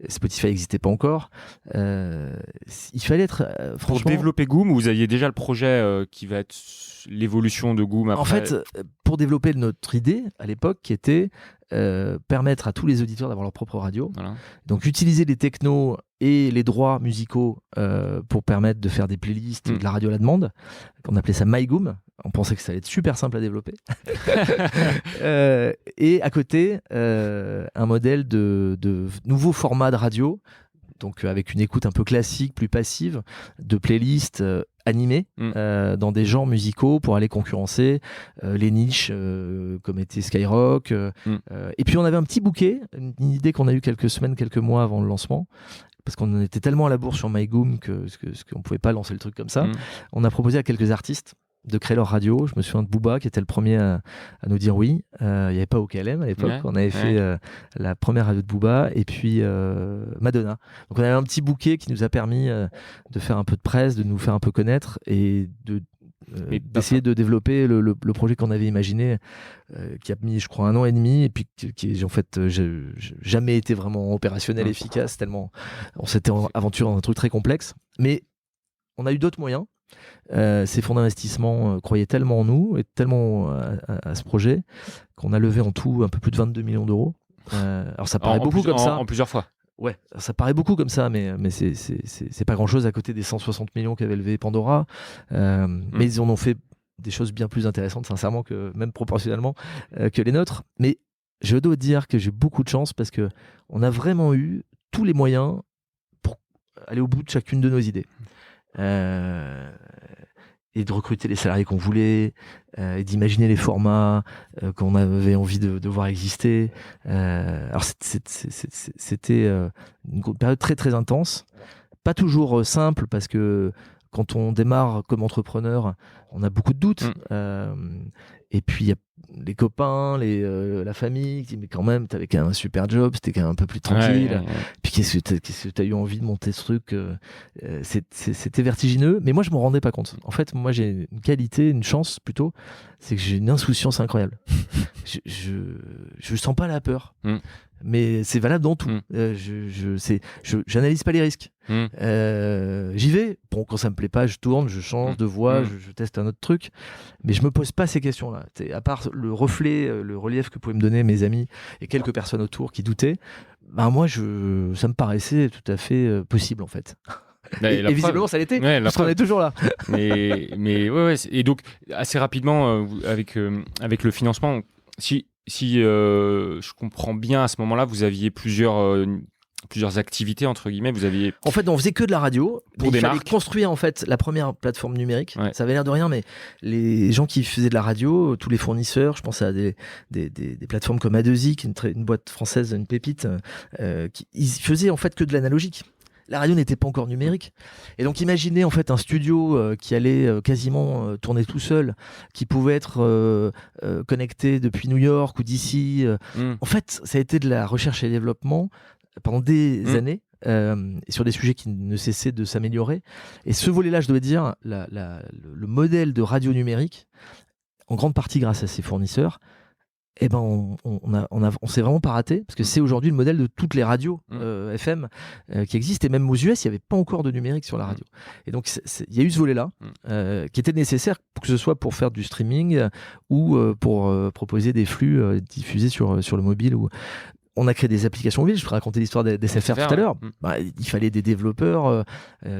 Spotify n'existait pas encore. Il fallait être franchement... Pour développer Goom, vous aviez déjà le projet qui va être l'évolution de Goom après. En fait, pour développer notre idée à l'époque qui était permettre à tous les auditeurs d'avoir leur propre radio. Voilà. Donc utiliser les technos et les droits musicaux pour permettre de faire des playlists, de la radio à la demande. On appelait ça MyGoom. On pensait que ça allait être super simple à développer. Et à côté, un modèle de nouveau format de radio, donc avec une écoute un peu classique, plus passive, de playlists animées dans des genres musicaux pour aller concurrencer les niches comme était Skyrock. Et puis on avait un petit bouquet, une idée qu'on a eue quelques mois avant le lancement, parce qu'on était tellement à la bourre sur MyGoom qu'on ne pouvait pas lancer le truc comme ça. On a proposé à quelques artistes de créer leur radio. Je me souviens de Booba qui était le premier à nous dire oui. Il n'y avait pas OKLM à l'époque. On avait fait la première radio de Booba et puis Madonna. Donc on avait un petit bouquet qui nous a permis de faire un peu de presse, de nous faire un peu connaître et d'essayer de développer le projet qu'on avait imaginé, qui a mis je crois 1 an et demi et puis qui en fait jamais été vraiment opérationnel, efficace, tellement on s'était aventuré dans un truc très complexe. Mais on a eu d'autres moyens. Ces fonds d'investissement croyaient tellement en nous et tellement à ce projet qu'on a levé en tout un peu plus de 22 millions d'euros. Alors ça paraît beaucoup comme ça. En plusieurs fois. Ouais, ça paraît beaucoup comme ça, mais c'est pas grand chose à côté des 160 millions qu'avait levé Pandora. Mais ils en ont fait des choses bien plus intéressantes, sincèrement, que même proportionnellement que les nôtres. Mais je dois dire que j'ai beaucoup de chance parce qu'on a vraiment eu tous les moyens pour aller au bout de chacune de nos idées. Et de recruter les salariés qu'on voulait, et d'imaginer les formats qu'on avait envie de voir exister. Alors c'était une période très très intense, pas toujours simple parce que quand on démarre comme entrepreneur, on a beaucoup de doutes. Et puis il y a les copains, la famille qui disent mais quand même t'avais quand même un super job, c'était quand même un peu plus tranquille. Ouais. Puis qu'est-ce que t'as eu envie de monter ce truc c'était vertigineux, mais moi je m'en rendais pas compte. En fait, moi j'ai une qualité, une chance plutôt, c'est que j'ai une insouciance incroyable. je sens pas la peur. Mais c'est valable dans tout. J'analyse pas les risques. J'y vais. Bon, quand ça me plaît pas, je tourne, je change de voie, je teste un autre truc. Mais je me pose pas ces questions-là. À part le reflet, le relief que pouvaient me donner mes amis et quelques personnes autour qui doutaient, ben moi, ça me paraissait tout à fait possible en fait. Et visiblement, ça l'était, parce qu'on est toujours là. mais ouais. Et donc, assez rapidement, avec le financement, si je comprends bien, à ce moment-là, vous aviez plusieurs activités, entre guillemets. En fait, on faisait que de la radio. Pour des marques. Il fallait construire en fait la première plateforme numérique. Ouais. Ça avait l'air de rien, mais les gens qui faisaient de la radio, tous les fournisseurs, je pense à des plateformes comme A2I, qui est une boîte française, une pépite, ils faisaient en fait que de l'analogique. La radio n'était pas encore numérique. Et donc, imaginez en fait un studio qui allait quasiment tourner tout seul, qui pouvait être connecté depuis New York ou d'ici. En fait, ça a été de la recherche et développement pendant des années, sur des sujets qui ne cessaient de s'améliorer. Et ce volet-là, je dois dire, le modèle de radio numérique, en grande partie grâce à ses fournisseurs, eh ben on s'est vraiment pas raté, parce que c'est aujourd'hui le modèle de toutes les radios FM qui existent, et même aux US il n'y avait pas encore de numérique sur la radio. Et donc il y a eu ce volet là qui était nécessaire, que ce soit pour faire du streaming ou pour proposer des flux diffusés sur le mobile. On a créé des applications mobiles. Je vais raconter l'histoire d'SFR tout à l'heure. Il fallait des développeurs,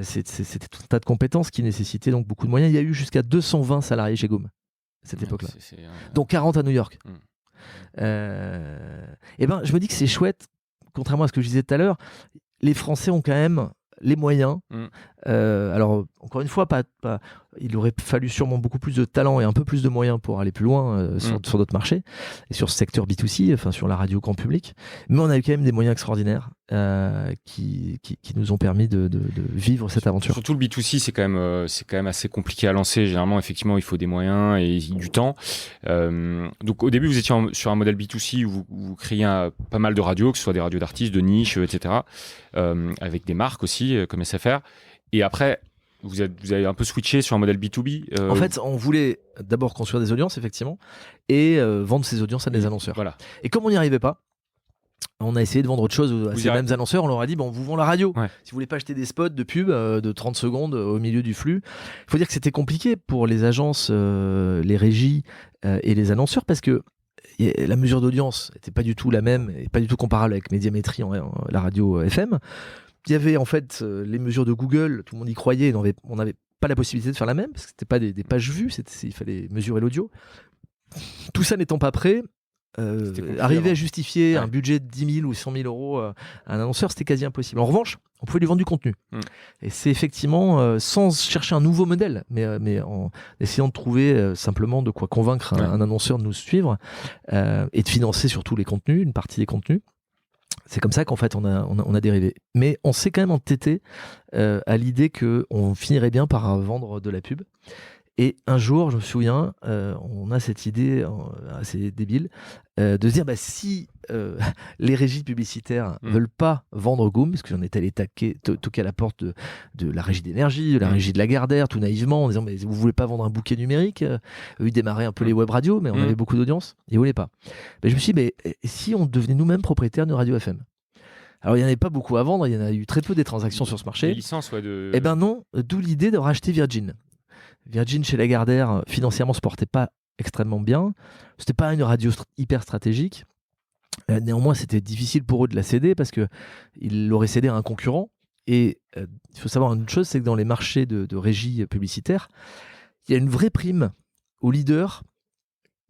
c'était tout un tas de compétences qui nécessitaient donc beaucoup de moyens. Il y a eu jusqu'à 220 salariés chez Goom à cette époque-là, dont 40 à New York. Et ben, je me dis que c'est chouette, contrairement à ce que je disais tout à l'heure, les Français ont quand même les moyens. Alors, encore une fois, il aurait fallu sûrement beaucoup plus de talent et un peu plus de moyens pour aller plus loin sur d'autres marchés et sur ce secteur B2C, enfin sur la radio grand public. Mais on a eu quand même des moyens extraordinaires qui nous ont permis de vivre cette aventure. Surtout le B2C, c'est quand même assez compliqué à lancer. Généralement, effectivement, il faut des moyens et du temps. Donc, au début, vous étiez sur un modèle B2C où vous créiez pas mal de radios, que ce soit des radios d'artistes, de niche, etc., avec des marques aussi, comme SFR. Et après, vous avez un peu switché sur un modèle B2B. En fait, on voulait d'abord construire des audiences, effectivement, et vendre ces audiences à des annonceurs. Voilà. Et comme on n'y arrivait pas, on a essayé de vendre autre chose à ces mêmes annonceurs. On leur a dit, on vous vend la radio. Ouais. Si vous voulez pas acheter des spots de pub de 30 secondes au milieu du flux. Il faut dire que c'était compliqué pour les agences, les régies et les annonceurs, parce que la mesure d'audience n'était pas du tout la même, et pas du tout comparable avec Médiamétrie, la radio FM. Il y avait en fait les mesures de Google, tout le monde y croyait, on n'avait pas la possibilité de faire la même, parce que c'était pas des pages vues, il fallait mesurer l'audio. Tout ça n'étant pas prêt, arriver à justifier un budget de 10 000 ou 100 000 euros à un annonceur, c'était quasi impossible. En revanche, on pouvait lui vendre du contenu. Et c'est effectivement, sans chercher un nouveau modèle, mais en essayant de trouver simplement de quoi convaincre un annonceur de nous suivre et de financer surtout les contenus, une partie des contenus. C'est comme ça qu'en fait on a dérivé. Mais on s'est quand même entêté à l'idée qu'on finirait bien par vendre de la pub. Et un jour, je me souviens, on a cette idée assez débile de se dire, si les régies publicitaires veulent pas vendre Goom, parce que j'en étais allé toquer à la porte de la régie d'énergie, de la régie de Lagardère, tout naïvement, en disant, mais vous voulez pas vendre un bouquet numérique? Eux, ils démarraient un peu les web radios, mais on avait beaucoup d'audience, ils voulaient pas. Je me suis dit, si on devenait nous-mêmes propriétaires de radio FM? Alors, il n'y en avait pas beaucoup à vendre, il y en a eu très peu des transactions sur ce marché. Des licences, Eh ben non, d'où l'idée de racheter Virgin. Virgin chez Lagardère, financièrement, se portait pas extrêmement bien. C'était pas une radio hyper stratégique. Néanmoins, c'était difficile pour eux de la céder parce qu'ils l'auraient cédé à un concurrent. Et il faut savoir une chose, c'est que dans les marchés de régie publicitaire, il y a une vraie prime aux leaders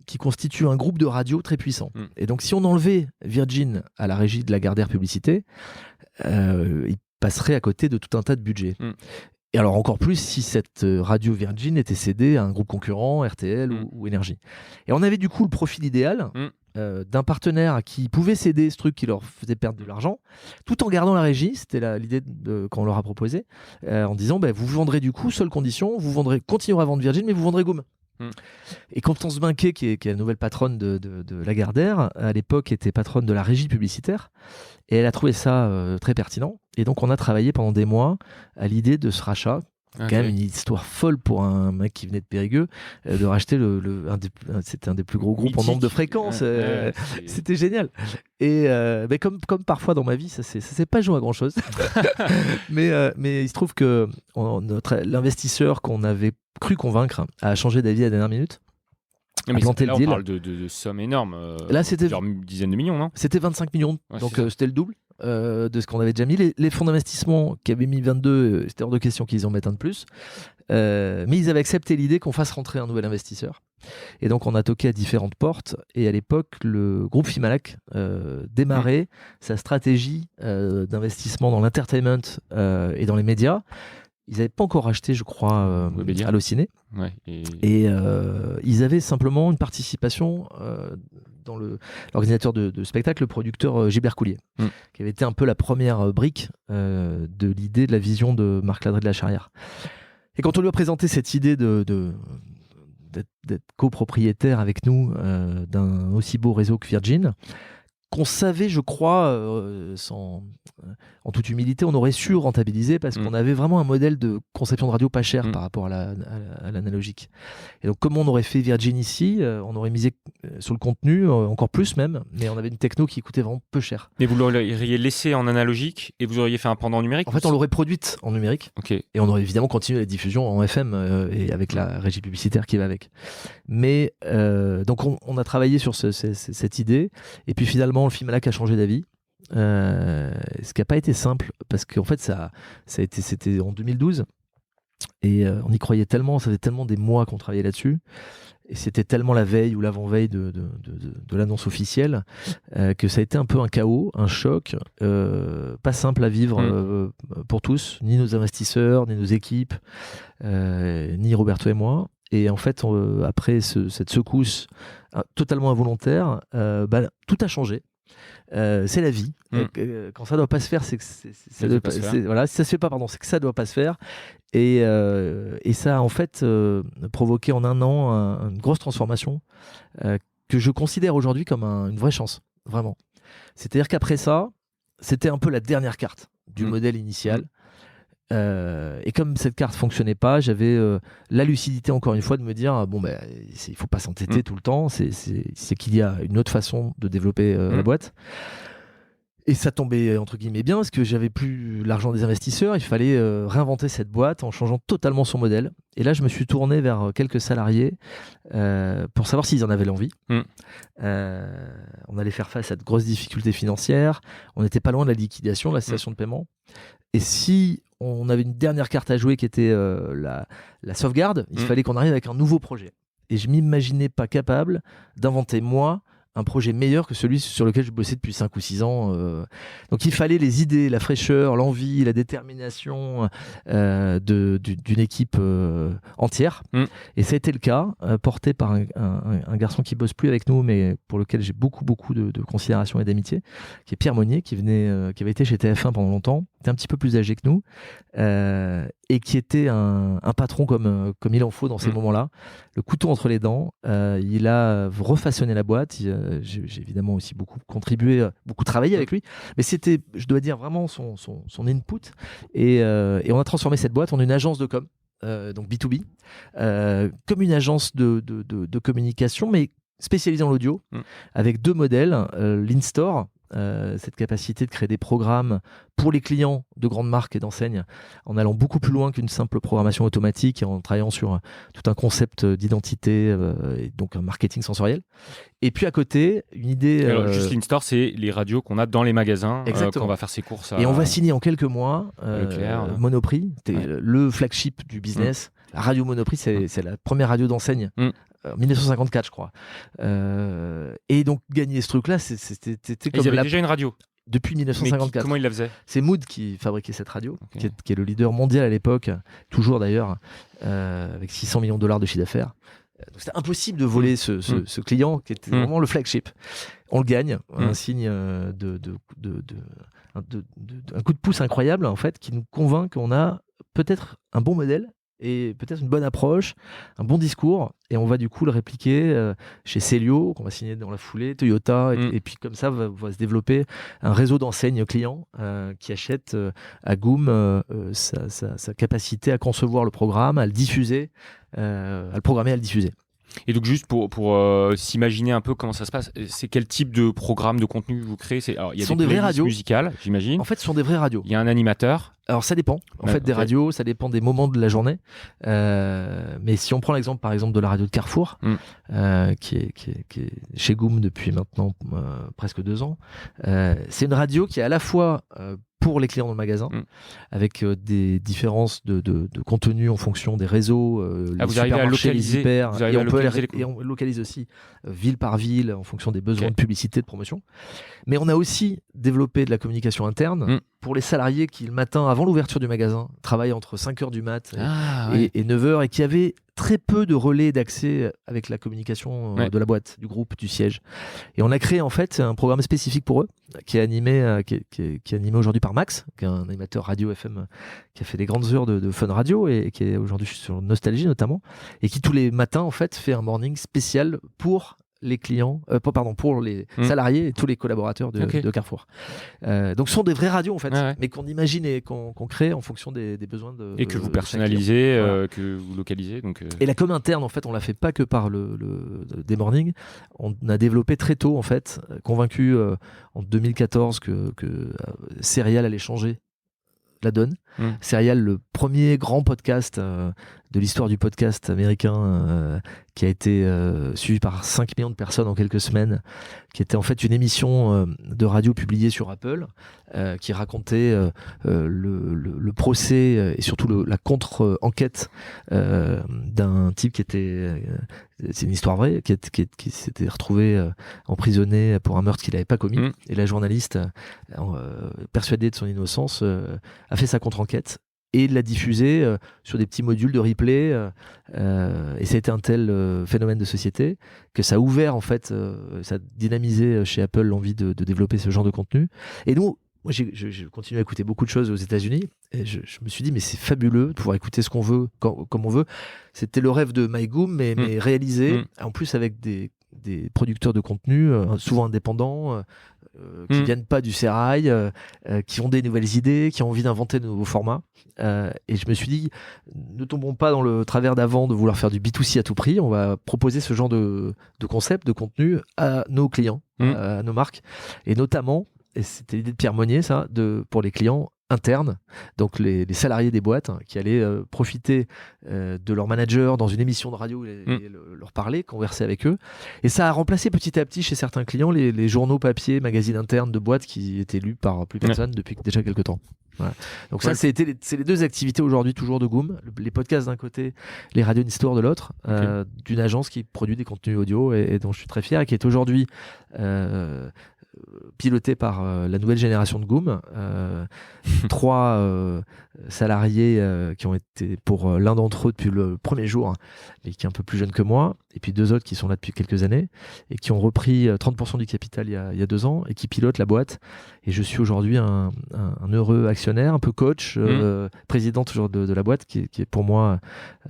qui constituent un groupe de radio très puissant. Et donc, si on enlevait Virgin à la régie de Lagardère Publicité, il passerait à côté de tout un tas de budgets. Et alors encore plus si cette radio Virgin était cédée à un groupe concurrent, RTL ou Énergie. Et on avait du coup le profil idéal d'un partenaire qui pouvait céder ce truc qui leur faisait perdre de l'argent, tout en gardant la régie. C'était l'idée qu'on leur a proposée, en disant vous vendrez du coup, seule condition, continuerez à vendre Virgin, mais vous vendrez Goom. Et Constance Binquet, qui est la nouvelle patronne de Lagardère, à l'époque était patronne de la régie publicitaire, et elle a trouvé ça très pertinent. Et donc on a travaillé pendant des mois à l'idée de ce rachat. Quand même une histoire folle pour un mec qui venait de Périgueux, de racheter c'était un des plus gros groupes en nombre de fréquences. C'était génial. Et comme parfois dans ma vie, ça s'est pas joué à grand chose. mais il se trouve que l'investisseur qu'on avait cru convaincre a changé d'avis à la dernière minute. Mais là, on parle de sommes énormes. Là, c'était genre une dizaine de millions, non ? C'était 25 millions, donc c'était le double. De ce qu'on avait déjà mis. Les fonds d'investissement qui avaient mis 22, c'était hors de question qu'ils en mettent un de plus. Mais ils avaient accepté l'idée qu'on fasse rentrer un nouvel investisseur. Et donc on a toqué à différentes portes. Et à l'époque, le groupe Fimalac démarrait sa stratégie d'investissement dans l'entertainment et dans les médias. Ils n'avaient pas encore acheté, je crois, Allociné. Et ils avaient simplement une participation dans l'organisateur de spectacle, le producteur Gilbert Coulier, qui avait été un peu la première brique de l'idée, de la vision de Marc Ladré de la Charrière. Et quand on lui a présenté cette idée d'être copropriétaire avec nous d'un aussi beau réseau que Virgin, qu'on savait, je crois, en toute humilité, on aurait su rentabiliser parce qu'on avait vraiment un modèle de conception de radio pas cher par rapport à l'analogique. Et donc, comme on aurait fait Virgin ici, on aurait misé sur le contenu, encore plus même, mais on avait une techno qui coûtait vraiment peu cher. Mais vous l'auriez laissé en analogique et vous auriez fait un pendant numérique ? En fait, on l'aurait produite en numérique. Et on aurait évidemment continué la diffusion en FM et avec la régie publicitaire qui va avec. Mais donc, on a travaillé sur cette idée. Et puis finalement, le Fimalac a changé d'avis. Ce qui n'a pas été simple parce qu'en fait c'était en 2012 et on y croyait tellement, ça faisait tellement des mois qu'on travaillait là-dessus et c'était tellement la veille ou l'avant-veille de l'annonce officielle que ça a été un peu un chaos, un choc pas simple à vivre pour tous, ni nos investisseurs, ni nos équipes, ni Roberto et moi. Et en fait après cette secousse totalement involontaire, tout a changé. C'est la vie. Quand ça doit pas se faire, c'est que voilà, si ça se fait pas, c'est que ça doit pas se faire. Et ça a en fait provoqué en un an une grosse transformation que je considère aujourd'hui comme une vraie chance, vraiment. C'est-à-dire qu'après ça, c'était un peu la dernière carte du modèle initial. Et comme cette carte fonctionnait pas, j'avais la lucidité encore une fois de me dire il faut pas s'entêter tout le temps, c'est qu'il y a une autre façon de développer la boîte. Et ça tombait entre guillemets bien parce que j'avais plus l'argent des investisseurs, il fallait réinventer cette boîte en changeant totalement son modèle. Et là je me suis tourné vers quelques salariés pour savoir s'ils en avaient l'envie. On allait faire face à de grosses difficultés financières, on n'était pas loin de la liquidation, de la cessation de paiement. Et si on avait une dernière carte à jouer qui était la sauvegarde, il fallait qu'on arrive avec un nouveau projet. Et je m'imaginais pas capable d'inventer moi un projet meilleur que celui sur lequel je bossais depuis 5 ou 6 ans. Donc il fallait les idées, la fraîcheur, l'envie, la détermination d'une équipe entière. Et ça a été le cas, porté par un garçon qui bosse plus avec nous, mais pour lequel j'ai beaucoup de considération et d'amitié, qui est Pierre Monnier, qui avait été chez TF1 pendant longtemps, qui est un petit peu plus âgé que nous, et qui était un patron comme il en faut dans ces moments-là, le couteau entre les dents. Il a refaçonné la boîte. J'ai évidemment aussi beaucoup contribué, beaucoup travaillé avec lui, mais c'était, je dois dire, vraiment son input. Et on a transformé cette boîte en une agence de com, donc B2B, comme une agence de communication, mais spécialisée dans l'audio, avec 2 modèles, l'InStore, cette capacité de créer des programmes pour les clients de grandes marques et d'enseignes en allant beaucoup plus loin qu'une simple programmation automatique et en travaillant sur tout un concept d'identité et donc un marketing sensoriel. Et puis à côté, une idée... Alors, juste l'InStore, c'est les radios qu'on a dans les magasins quand on va faire ses courses. Et on va signer en quelques mois Monoprix, le flagship du business. La radio Monoprix, c'est la première radio d'enseigne en 1954, je crois. Et donc gagner ce truc-là, c'était comme ils avaient déjà une radio. Depuis 1954. Comment il la faisait ? C'est Mood qui fabriquait cette radio, qui est le leader mondial à l'époque, toujours d'ailleurs, avec 600 millions de dollars de chiffre d'affaires. Donc c'était impossible de voler ce client qui était vraiment le flagship. On le gagne, un signe un coup de pouce incroyable en fait, qui nous convainc qu'on a peut-être un bon modèle et peut-être une bonne approche, un bon discours, et on va du coup le répliquer chez Célio, qu'on va signer dans la foulée, Toyota, et puis comme ça va se développer un réseau d'enseignes clients qui achètent à Goom sa capacité à concevoir le programme, à le diffuser, à le programmer, à le diffuser. Et donc juste pour s'imaginer un peu comment ça se passe, c'est quel type de programme, de contenu vous créez ? Alors, il y a des vraies radios musicales, j'imagine. En fait, ce sont des vraies radios. Il y a un animateur. Alors ça dépend, des radios, ça dépend des moments de la journée. Mais si on prend l'exemple, par exemple, de la radio de Carrefour, qui est chez Goom depuis maintenant presque 2 ans, c'est une radio qui est à la fois pour les clients dans le magasin, avec des différences de contenu en fonction des réseaux, vous arrivez à localiser, et on localise aussi ville par ville en fonction des besoins de publicité, de promotion. Mais on a aussi développé de la communication interne pour les salariés qui, le matin, avant l'ouverture du magasin, travaillent entre 5h du mat et 9h, et qui avaient très peu de relais d'accès avec la communication de la boîte, du groupe, du siège. Et on a créé en fait un programme spécifique pour eux, qui est animé, qui est animé aujourd'hui par Max, qui est un animateur radio FM qui a fait des grandes heures de Fun Radio et qui est aujourd'hui sur Nostalgie notamment, et qui tous les matins en fait fait un morning spécial pour les clients, pour les salariés et tous les collaborateurs de Carrefour. Donc ce sont des vraies radios en fait, mais qu'on imagine et qu'on crée en fonction des besoins de... Et que vous personnalisez, que vous localisez. Donc, Et la com interne, en fait, on l'a fait pas que par des mornings. On a développé très tôt, en fait, convaincu en 2014 que Serial allait changer la donne. Serial, le premier grand podcast de l'histoire du podcast américain, qui a été suivi par 5 millions de personnes en quelques semaines, qui était en fait une émission de radio publiée sur Apple, qui racontait le procès et surtout la contre-enquête d'un type qui était... c'est une histoire vraie, qui s'était retrouvé emprisonné pour un meurtre qu'il n'avait pas commis. Et la journaliste, persuadée de son innocence, a fait sa contre-enquête et l'a diffusée sur des petits modules de replay. Et ça a été un tel phénomène de société que ça a ouvert, en fait, ça a dynamisé chez Apple l'envie de développer ce genre de contenu. Et nous, moi, j'ai continué à écouter beaucoup de choses aux États-Unis, et je me suis dit, mais c'est fabuleux de pouvoir écouter ce qu'on veut, comme on veut. C'était le rêve de MyGoom, mais réalisé, en plus avec des producteurs de contenu, souvent indépendants, qui viennent pas du sérail, qui ont des nouvelles idées, qui ont envie d'inventer de nouveaux formats. Et je me suis dit, ne tombons pas dans le travers d'avant de vouloir faire du B2C à tout prix. On va proposer ce genre de concept, de contenu à nos clients, à nos marques, et notamment, et c'était l'idée de Pierre Monnier, ça, pour les clients internes, donc les salariés des boîtes, qui allaient profiter de leur manager dans une émission de radio et leur parler, converser avec eux. Et ça a remplacé petit à petit chez certains clients les journaux papier, magazines internes de boîtes qui étaient lus par plus personne depuis déjà quelques temps. Voilà. Donc ça, c'est les 2 activités aujourd'hui toujours de Goom, les podcasts d'un côté, les radios d'histoire de l'autre, d'une agence qui produit des contenus audio et dont je suis très fier, et qui est aujourd'hui piloté par la nouvelle génération de Goom, 3 salariés qui ont été pour l'un d'entre eux depuis le premier jour, mais qui est un peu plus jeune que moi, et puis 2 autres qui sont là depuis quelques années et qui ont repris 30% du capital il y a 2 ans et qui pilotent la boîte. Et je suis aujourd'hui un heureux actionnaire, un peu coach, président toujours de la boîte, qui est pour moi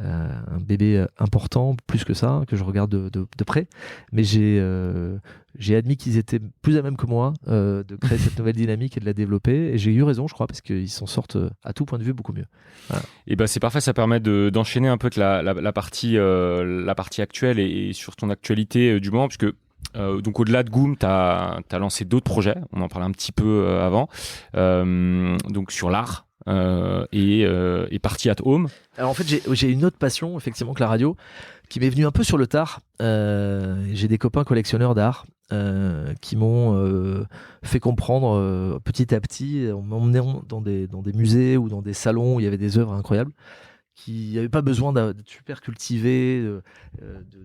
un bébé important, plus que ça, que je regarde de près. Mais j'ai admis qu'ils étaient plus à même que moi de créer cette nouvelle dynamique et de la développer, et j'ai eu raison, je crois, parce qu'ils s'en sortent à tout point de vue beaucoup mieux. Voilà. Et c'est parfait, ça permet d'enchaîner un peu avec la partie actuelle et sur ton actualité du moment, puisque donc au-delà de Goom, tu as lancé d'autres projets, on en parlait un petit peu avant, donc sur l'art et Party at Home. Alors en fait, j'ai une autre passion, effectivement, que la radio, qui m'est venue un peu sur le tard. J'ai des copains collectionneurs d'art qui m'ont fait comprendre petit à petit, en m'emmenant dans des musées ou dans des salons où il y avait des œuvres incroyables, qui n'avaient pas besoin d'être super cultivés,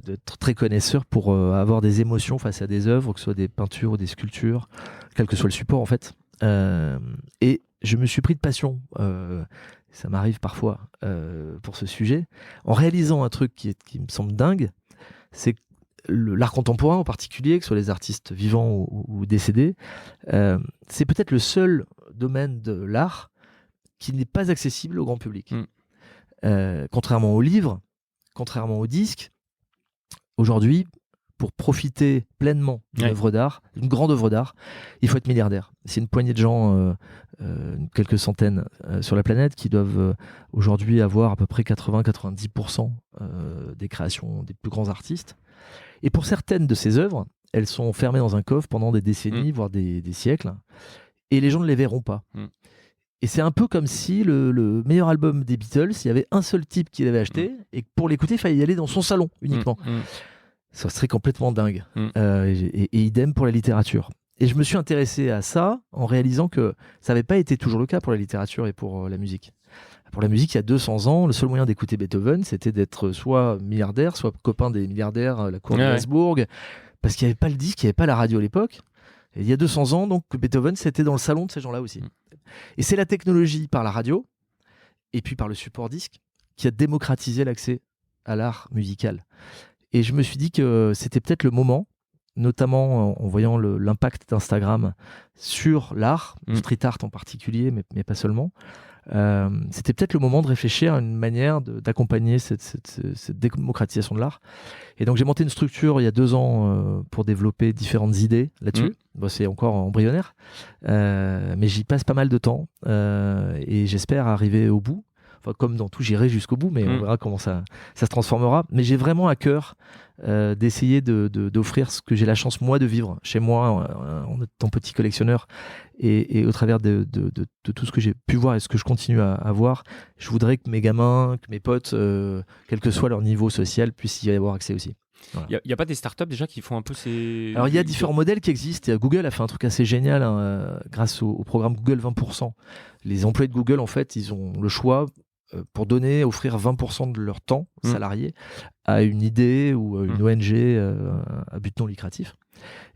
d'être très connaisseurs pour avoir des émotions face à des œuvres, que ce soit des peintures ou des sculptures, quel que soit le support en fait. Et je me suis pris de passion, ça m'arrive parfois, pour ce sujet, en réalisant un truc qui me semble dingue, c'est que l'art contemporain en particulier, que ce soit les artistes vivants ou décédés, c'est peut-être le seul domaine de l'art qui n'est pas accessible au grand public. Contrairement aux livres, contrairement aux disques, aujourd'hui, pour profiter pleinement d'une œuvre d'art, d'une grande œuvre d'art, il faut être milliardaire. C'est une poignée de gens, quelques centaines sur la planète, qui doivent aujourd'hui avoir à peu près 80-90% des créations des plus grands artistes. Et pour certaines de ces œuvres, elles sont fermées dans un coffre pendant des décennies, voire des siècles, et les gens ne les verront pas. Et c'est un peu comme si le meilleur album des Beatles, il y avait un seul type qui l'avait acheté, et pour l'écouter, il fallait y aller dans son salon uniquement. Ça serait complètement dingue. Et idem pour la littérature. Et je me suis intéressé à ça en réalisant que ça n'avait pas été toujours le cas pour la littérature et pour la musique. Pour la musique, il y a 200 ans, le seul moyen d'écouter Beethoven, c'était d'être soit milliardaire, soit copain des milliardaires à la cour de Habsbourg, parce qu'il n'y avait pas le disque, il n'y avait pas la radio à l'époque. Et il y a 200 ans, donc Beethoven, c'était dans le salon de ces gens-là aussi. Et c'est la technologie par la radio, et puis par le support disque, qui a démocratisé l'accès à l'art musical. Et je me suis dit que c'était peut-être le moment, notamment en voyant l'impact d'Instagram sur l'art, street art en particulier, mais pas seulement. C'était peut-être le moment de réfléchir à une manière d'accompagner cette démocratisation de l'art. Et donc j'ai monté une structure il y a 2 ans pour développer différentes idées là-dessus. Bon, c'est encore embryonnaire, mais j'y passe pas mal de temps et j'espère arriver au bout. Enfin, comme dans tout, j'irai jusqu'au bout, mais on verra comment ça se transformera. Mais j'ai vraiment à cœur d'essayer d'offrir ce que j'ai la chance, moi, de vivre chez moi, en étant petit collectionneur, et au travers de tout ce que j'ai pu voir et ce que je continue à voir. Je voudrais que mes gamins, que mes potes, quel que soit leur niveau social, puissent y avoir accès aussi. Il voilà. n'y a pas des startups déjà qui font un peu ces... Alors il y a différents modèles qui existent. Google a fait un truc assez génial grâce au programme Google 20%. Les employés de Google, en fait, ils ont le choix pour offrir 20% de leur temps salarié à une idée ou une ONG à but non lucratif.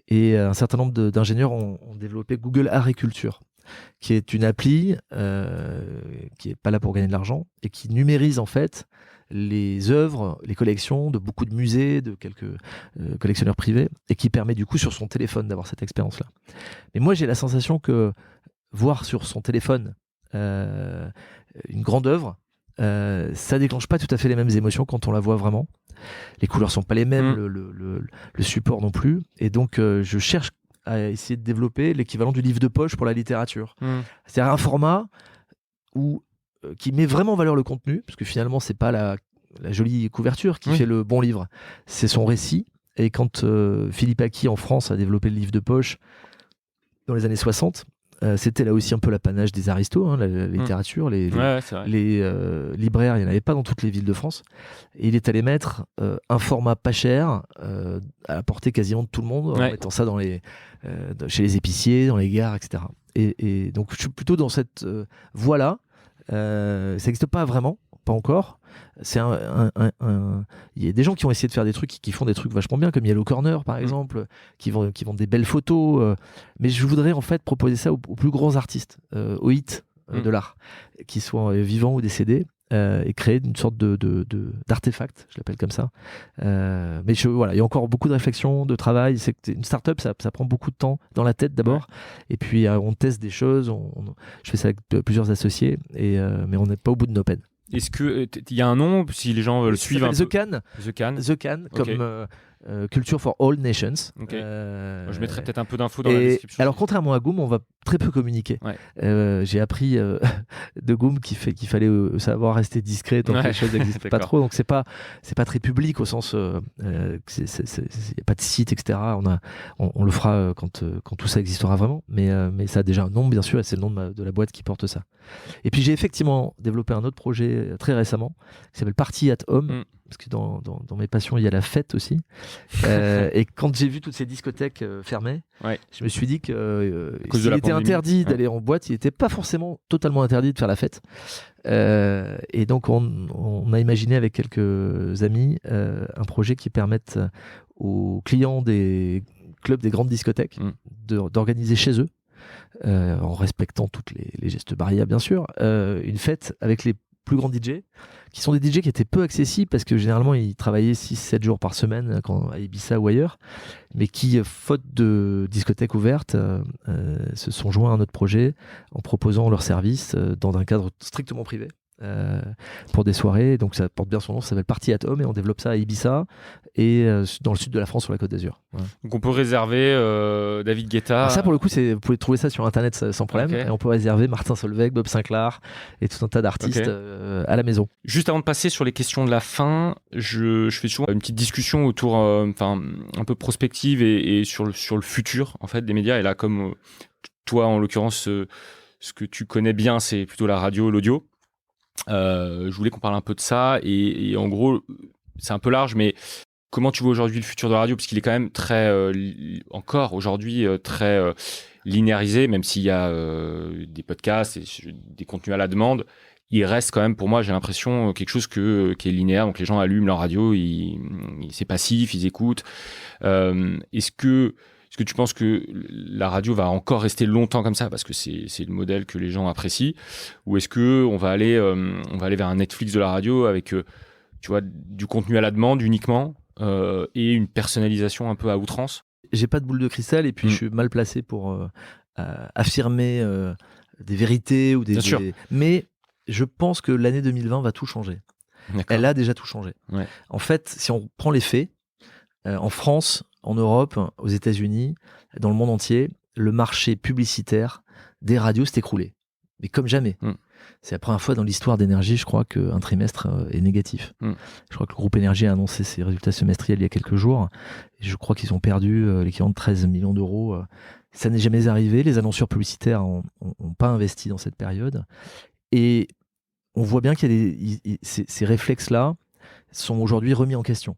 Et un certain nombre d'ingénieurs ont développé Google Agriculture, qui est une appli qui n'est pas là pour gagner de l'argent et qui numérise en fait les œuvres, les collections de beaucoup de musées, de quelques collectionneurs privés, et qui permet du coup sur son téléphone d'avoir cette expérience-là. Mais moi j'ai la sensation que voir sur son téléphone une grande œuvre, ça déclenche pas tout à fait les mêmes émotions quand on la voit vraiment. Les couleurs sont pas les mêmes, le support non plus, et donc je cherche à essayer de développer l'équivalent du livre de poche pour la littérature. C'est-à-dire un format qui met vraiment en valeur le contenu, parce que finalement c'est pas la jolie couverture qui fait le bon livre, c'est son récit. Et quand Philippe Aki en France a développé le livre de poche dans les années 60, c'était là aussi un peu l'apanage des aristos, hein, la littérature, les libraires, il n'y en avait pas dans toutes les villes de France. Et il est allé mettre un format pas cher à la portée quasiment de tout le monde, en mettant ça chez les épiciers, dans les gares, etc. Et donc je suis plutôt dans cette voie-là. Ça n'existe pas vraiment, pas encore. C'est il y a des gens qui ont essayé de faire des trucs, qui font des trucs vachement bien, comme Yellow Corner par exemple, qui vendent des belles photos, mais je voudrais en fait proposer ça aux plus grands artistes, aux hits de l'art, qui soient vivants ou décédés, et créer une sorte d'artefact, je l'appelle comme ça. Mais voilà, il y a encore beaucoup de réflexion, de travail. C'est que une start-up, ça prend beaucoup de temps dans la tête d'abord, et puis on teste des choses. Je fais ça avec plusieurs associés, mais on n'est pas au bout de nos peines. Est-ce qu'il y a un nom, si les gens le suivent un peu? The Can, comme Culture for All Nations. Je mettrai peut-être un peu d'infos dans la description. Alors, contrairement à Goom, on va très peu communiquer. J'ai appris de Goom qu'il fallait savoir rester discret tant que les choses n'existent pas trop. Donc, c'est pas très public au sens il n'y a pas de site, etc. On le fera quand tout ça existera vraiment. Mais ça a déjà un nom, bien sûr, et c'est le nom de la boîte qui porte ça. Et puis, j'ai effectivement développé un autre projet très récemment qui s'appelle Party at Home. parce que dans mes passions, il y a la fête aussi. Et quand j'ai vu toutes ces discothèques fermées, je me suis dit que s'il était interdit d'aller en boîte, il n'était pas forcément totalement interdit de faire la fête. Et donc, on a imaginé avec quelques amis un projet qui permette aux clients des clubs, des grandes discothèques, d'organiser chez eux, en respectant tous les gestes barrières, bien sûr, une fête avec les plus grands DJ, qui sont des DJ qui étaient peu accessibles parce que généralement ils travaillaient 6-7 jours par semaine à Ibiza ou ailleurs, mais qui, faute de discothèques ouvertes, se sont joints à notre projet en proposant leurs services dans un cadre strictement privé. Pour des soirées, donc ça porte bien son nom, ça s'appelle Party at Home et on développe ça à Ibiza et dans le sud de la France sur la Côte d'Azur. Donc on peut réserver David Guetta. Alors ça pour le coup, vous pouvez trouver ça sur internet sans problème, et on peut réserver Martin Solveig, Bob Sinclair et tout un tas d'artistes à la maison. Juste avant de passer sur les questions de la fin, je fais souvent une petite discussion autour, un peu prospective et sur le futur en fait des médias. Et là, comme toi en l'occurrence, ce que tu connais bien, c'est plutôt la radio, l'audio. Je voulais qu'on parle un peu de ça et en gros c'est un peu large, mais comment tu vois aujourd'hui le futur de la radio, parce qu'il est quand même très encore aujourd'hui très linéarisé, même s'il y a des podcasts et des contenus à la demande, il reste quand même pour moi, j'ai l'impression, quelque chose qui est linéaire, donc les gens allument leur radio, c'est passif, ils écoutent. Est-ce que tu penses que la radio va encore rester longtemps comme ça parce que c'est le modèle que les gens apprécient, ou est-ce que on va aller vers un Netflix de la radio avec tu vois, du contenu à la demande uniquement et une personnalisation un peu à outrance? J'ai pas de boule de cristal et puis je suis mal placé pour affirmer des vérités ou mais je pense que l'année 2020 va tout changer. D'accord. Elle a déjà tout changé. Ouais. En fait, si on prend les faits, en France, en Europe, aux États-Unis, dans le monde entier, le marché publicitaire des radios s'est écroulé. Mais comme jamais. C'est la première fois dans l'histoire d'énergie, je crois, qu'un trimestre est négatif. Je crois que le groupe Énergie a annoncé ses résultats semestriels il y a quelques jours. Et je crois qu'ils ont perdu l'équivalent de 13 millions d'euros. Ça n'est jamais arrivé. Les annonceurs publicitaires n'ont pas investi dans cette période. Et on voit bien qu'il y a ces réflexes-là sont aujourd'hui remis en question.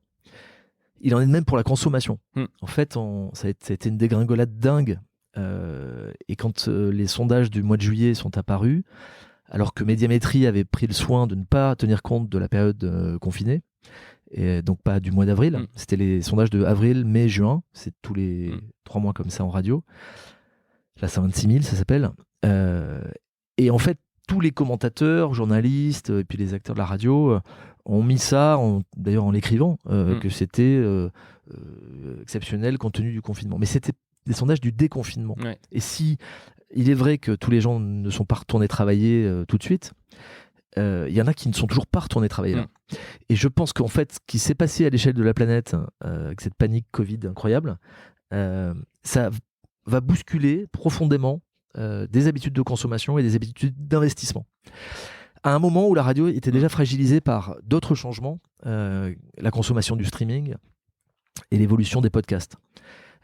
Il en est de même pour la consommation. En fait, ça a été une dégringolade dingue. Et quand les sondages du mois de juillet sont apparus, alors que Médiamétrie avait pris le soin de ne pas tenir compte de la période confinée, et donc pas du mois d'avril, c'était les sondages de avril, mai, juin, c'est tous les 3 mois comme ça en radio. Là, c'est 26 000, ça s'appelle. Et en fait, tous les commentateurs, journalistes, et puis les acteurs de la radio ont mis ça, d'ailleurs en l'écrivant, que c'était exceptionnel compte tenu du confinement. Mais c'était des sondages du déconfinement. Ouais. Et si il est vrai que tous les gens ne sont pas retournés travailler tout de suite, il y en a qui ne sont toujours pas retournés travailler là. Et je pense qu'en fait, ce qui s'est passé à l'échelle de la planète, avec cette panique Covid incroyable, ça va bousculer profondément des habitudes de consommation et des habitudes d'investissement. À un moment où la radio était déjà fragilisée par d'autres changements, la consommation du streaming et l'évolution des podcasts.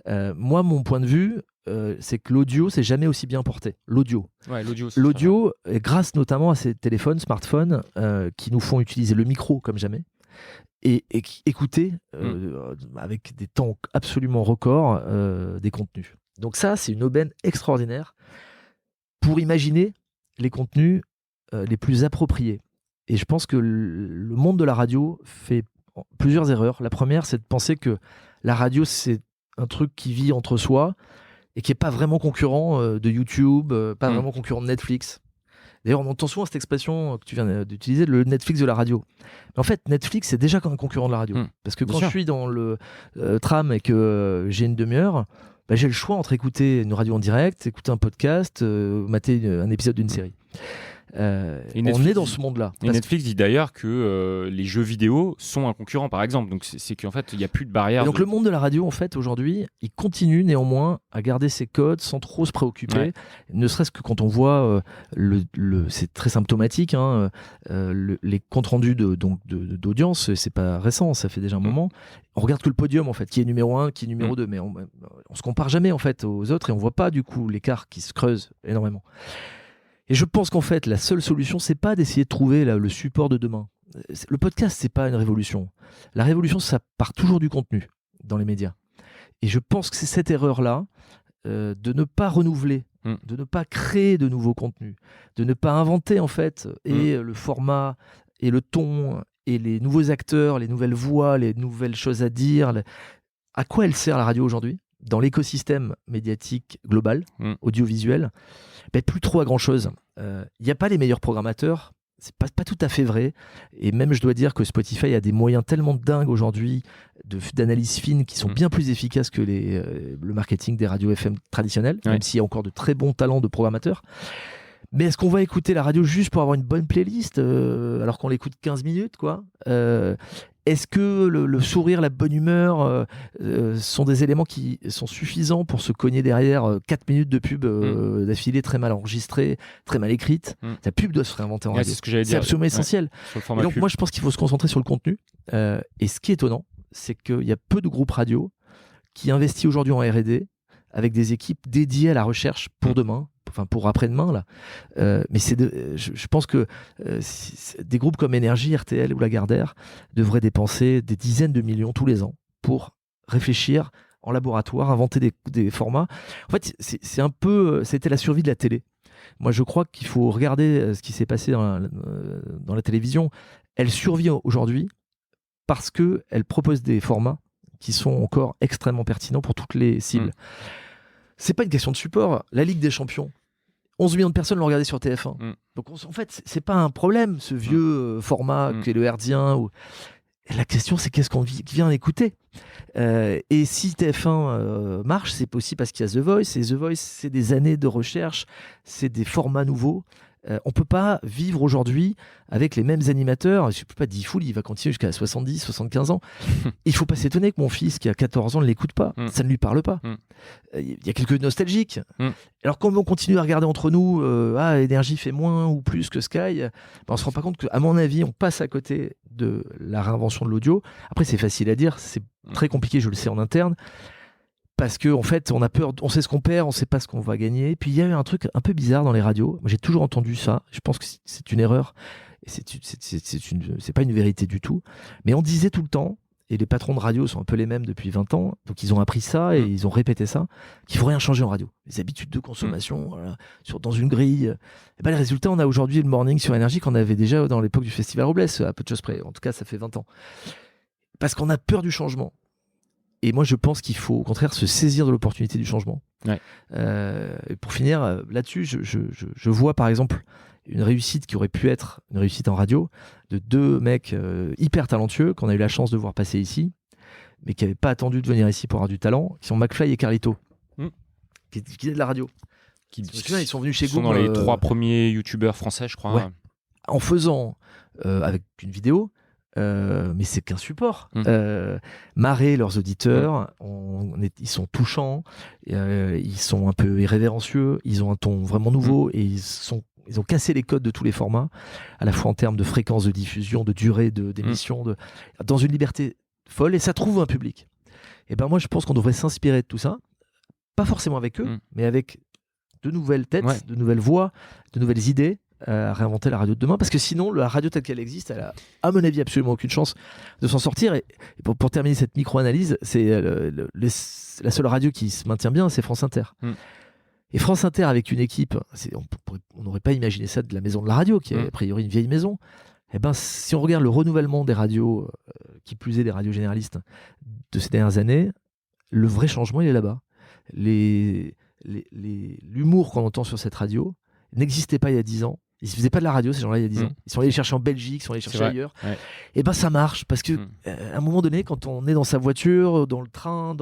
Moi, mon point de vue, c'est que l'audio s'est jamais aussi bien porté. L'audio, grâce notamment à ces téléphones, smartphones, qui nous font utiliser le micro comme jamais et écouter avec des temps absolument records des contenus. Donc ça, c'est une aubaine extraordinaire pour imaginer les contenus les plus appropriés. Et je pense que le monde de la radio fait plusieurs erreurs. La première, c'est de penser que la radio, c'est un truc qui vit entre soi et qui n'est pas vraiment concurrent de YouTube, pas vraiment concurrent de Netflix. D'ailleurs, on entend souvent cette expression que tu viens d'utiliser, le Netflix de la radio. Mais en fait, Netflix, c'est déjà un concurrent de la radio. Parce que quand je suis dans le tram et que j'ai une demi-heure, j'ai le choix entre écouter une radio en direct, écouter un podcast, mater un épisode d'une série. On est dans ce monde-là. Et Netflix dit d'ailleurs que les jeux vidéo sont un concurrent, par exemple. Donc c'est qu'en fait, il n'y a plus de barrière. Donc le monde de la radio, en fait, aujourd'hui, il continue néanmoins à garder ses codes sans trop se préoccuper. Ne serait-ce que quand on voit, c'est très symptomatique, les comptes rendus d'audience, c'est pas récent, ça fait déjà un moment. On regarde que le podium, en fait, qui est numéro 1, qui est numéro 2, mais on se compare jamais, en fait, aux autres et on voit pas, du coup, l'écart qui se creuse énormément. Et je pense qu'en fait, la seule solution, c'est pas d'essayer de trouver le support de demain. Le podcast, c'est pas une révolution. La révolution, ça part toujours du contenu dans les médias. Et je pense que c'est cette erreur-là de ne pas renouveler, de ne pas créer de nouveaux contenus, de ne pas inventer en fait le format et le ton et les nouveaux acteurs, les nouvelles voix, les nouvelles choses à dire. À quoi elle sert la radio aujourd'hui dans l'écosystème médiatique global, audiovisuel? Plus trop à grand-chose. Il n'y a pas les meilleurs programmateurs. C'est pas tout à fait vrai. Et même, je dois dire que Spotify a des moyens tellement dingues aujourd'hui d'analyse fine qui sont bien plus efficaces que le marketing des radios FM traditionnelles, même s'il y a encore de très bons talents de programmateurs. Mais est-ce qu'on va écouter la radio juste pour avoir une bonne playlist alors qu'on l'écoute 15 minutes, quoi? Est-ce que le sourire, la bonne humeur sont des éléments qui sont suffisants pour se cogner derrière 4 minutes de pub d'affilée très mal enregistrée, très mal écrite? La pub doit se réinventer en radio. C'est ce que j'allais dire. C'est absolument essentiel. Et donc moi, je pense qu'il faut se concentrer sur le contenu. Et ce qui est étonnant, c'est qu'il y a peu de groupes radio qui investissent aujourd'hui en R&D avec des équipes dédiées à la recherche pour demain. Enfin, pour après-demain, là. Mais je pense que des groupes comme Énergie, RTL ou Lagardère devraient dépenser des dizaines de millions tous les ans pour réfléchir en laboratoire, inventer des formats. En fait, c'était la survie de la télé. Moi, je crois qu'il faut regarder ce qui s'est passé dans la télévision. Elle survit aujourd'hui parce qu'elle propose des formats qui sont encore extrêmement pertinents pour toutes les cibles. C'est pas une question de support. La Ligue des Champions, 11 millions de personnes l'ont regardé sur TF1. Donc en fait, c'est pas un problème, ce vieux format qui est le Herdien. La question, c'est qu'est-ce qu'on vient écouter. Et si TF1 marche, c'est aussi parce qu'il y a The Voice. Et The Voice, c'est des années de recherche, c'est des formats nouveaux. On ne peut pas vivre aujourd'hui avec les mêmes animateurs. Je ne peux pas dire Fool, il va continuer jusqu'à 70, 75 ans. Il ne faut pas s'étonner que mon fils, qui a 14 ans, ne l'écoute pas. Ça ne lui parle pas. Il y a quelques nostalgiques. Alors, quand on continue à regarder entre nous, Énergie fait moins ou plus que Sky, on ne se rend pas compte qu'à mon avis, on passe à côté de la réinvention de l'audio. Après, c'est facile à dire, c'est très compliqué, je le sais en interne. Parce qu'en fait, on a peur, on sait ce qu'on perd, on ne sait pas ce qu'on va gagner. Puis il y a eu un truc un peu bizarre dans les radios. Moi, j'ai toujours entendu ça. Je pense que c'est une erreur. Et c'est pas une vérité du tout. Mais on disait tout le temps, et les patrons de radio sont un peu les mêmes depuis 20 ans, donc ils ont appris ça et ils ont répété ça, qu'il ne faut rien changer en radio. Les habitudes de consommation, voilà, dans une grille. Et les résultats, on a aujourd'hui le morning sur Énergie qu'on avait déjà dans l'époque du Festival Robles, à peu de choses près. En tout cas, ça fait 20 ans. Parce qu'on a peur du changement. Et moi, je pense qu'il faut, au contraire, se saisir de l'opportunité du changement. Et pour finir, là-dessus, je vois, par exemple, une réussite qui aurait pu être une réussite en radio de 2 mecs hyper talentueux qu'on a eu la chance de voir passer ici, mais qui n'avaient pas attendu de venir ici pour avoir du talent, qui sont McFly et Carlito, qui est de la radio. Ils sont venus chez Goom. Ils sont dans les 3 premiers youtubeurs français, je crois. En faisant, avec une vidéo, mais c'est qu'un support. Marrer leurs auditeurs, ils sont touchants, ils sont un peu irrévérencieux, ils ont un ton vraiment nouveau et ils ont cassé les codes de tous les formats, à la fois en termes de fréquence de diffusion, de durée d'émission, dans une liberté folle, et ça trouve un public. Et moi, je pense qu'on devrait s'inspirer de tout ça, pas forcément avec eux, mais avec de nouvelles têtes, de nouvelles voix, de nouvelles idées, à réinventer la radio de demain, parce que sinon la radio telle qu'elle existe, elle a à mon avis absolument aucune chance de s'en sortir. Et pour terminer cette micro-analyse, c'est la seule radio qui se maintient bien, c'est France Inter. Et France Inter avec une équipe, on n'aurait pas imaginé ça de la maison de la radio, qui est a priori une vieille maison. Si on regarde le renouvellement des radios, qui plus est des radios généralistes de ces dernières années, le vrai changement il est là-bas. L'humour qu'on entend sur cette radio n'existait pas il y a 10 ans. Ils ne faisaient pas de la radio, ces gens-là, il y a 10 ans. Ils sont allés chercher en Belgique, ils sont allés chercher ailleurs. Et ça marche, parce que à un moment donné, quand on est dans sa voiture, dans le train,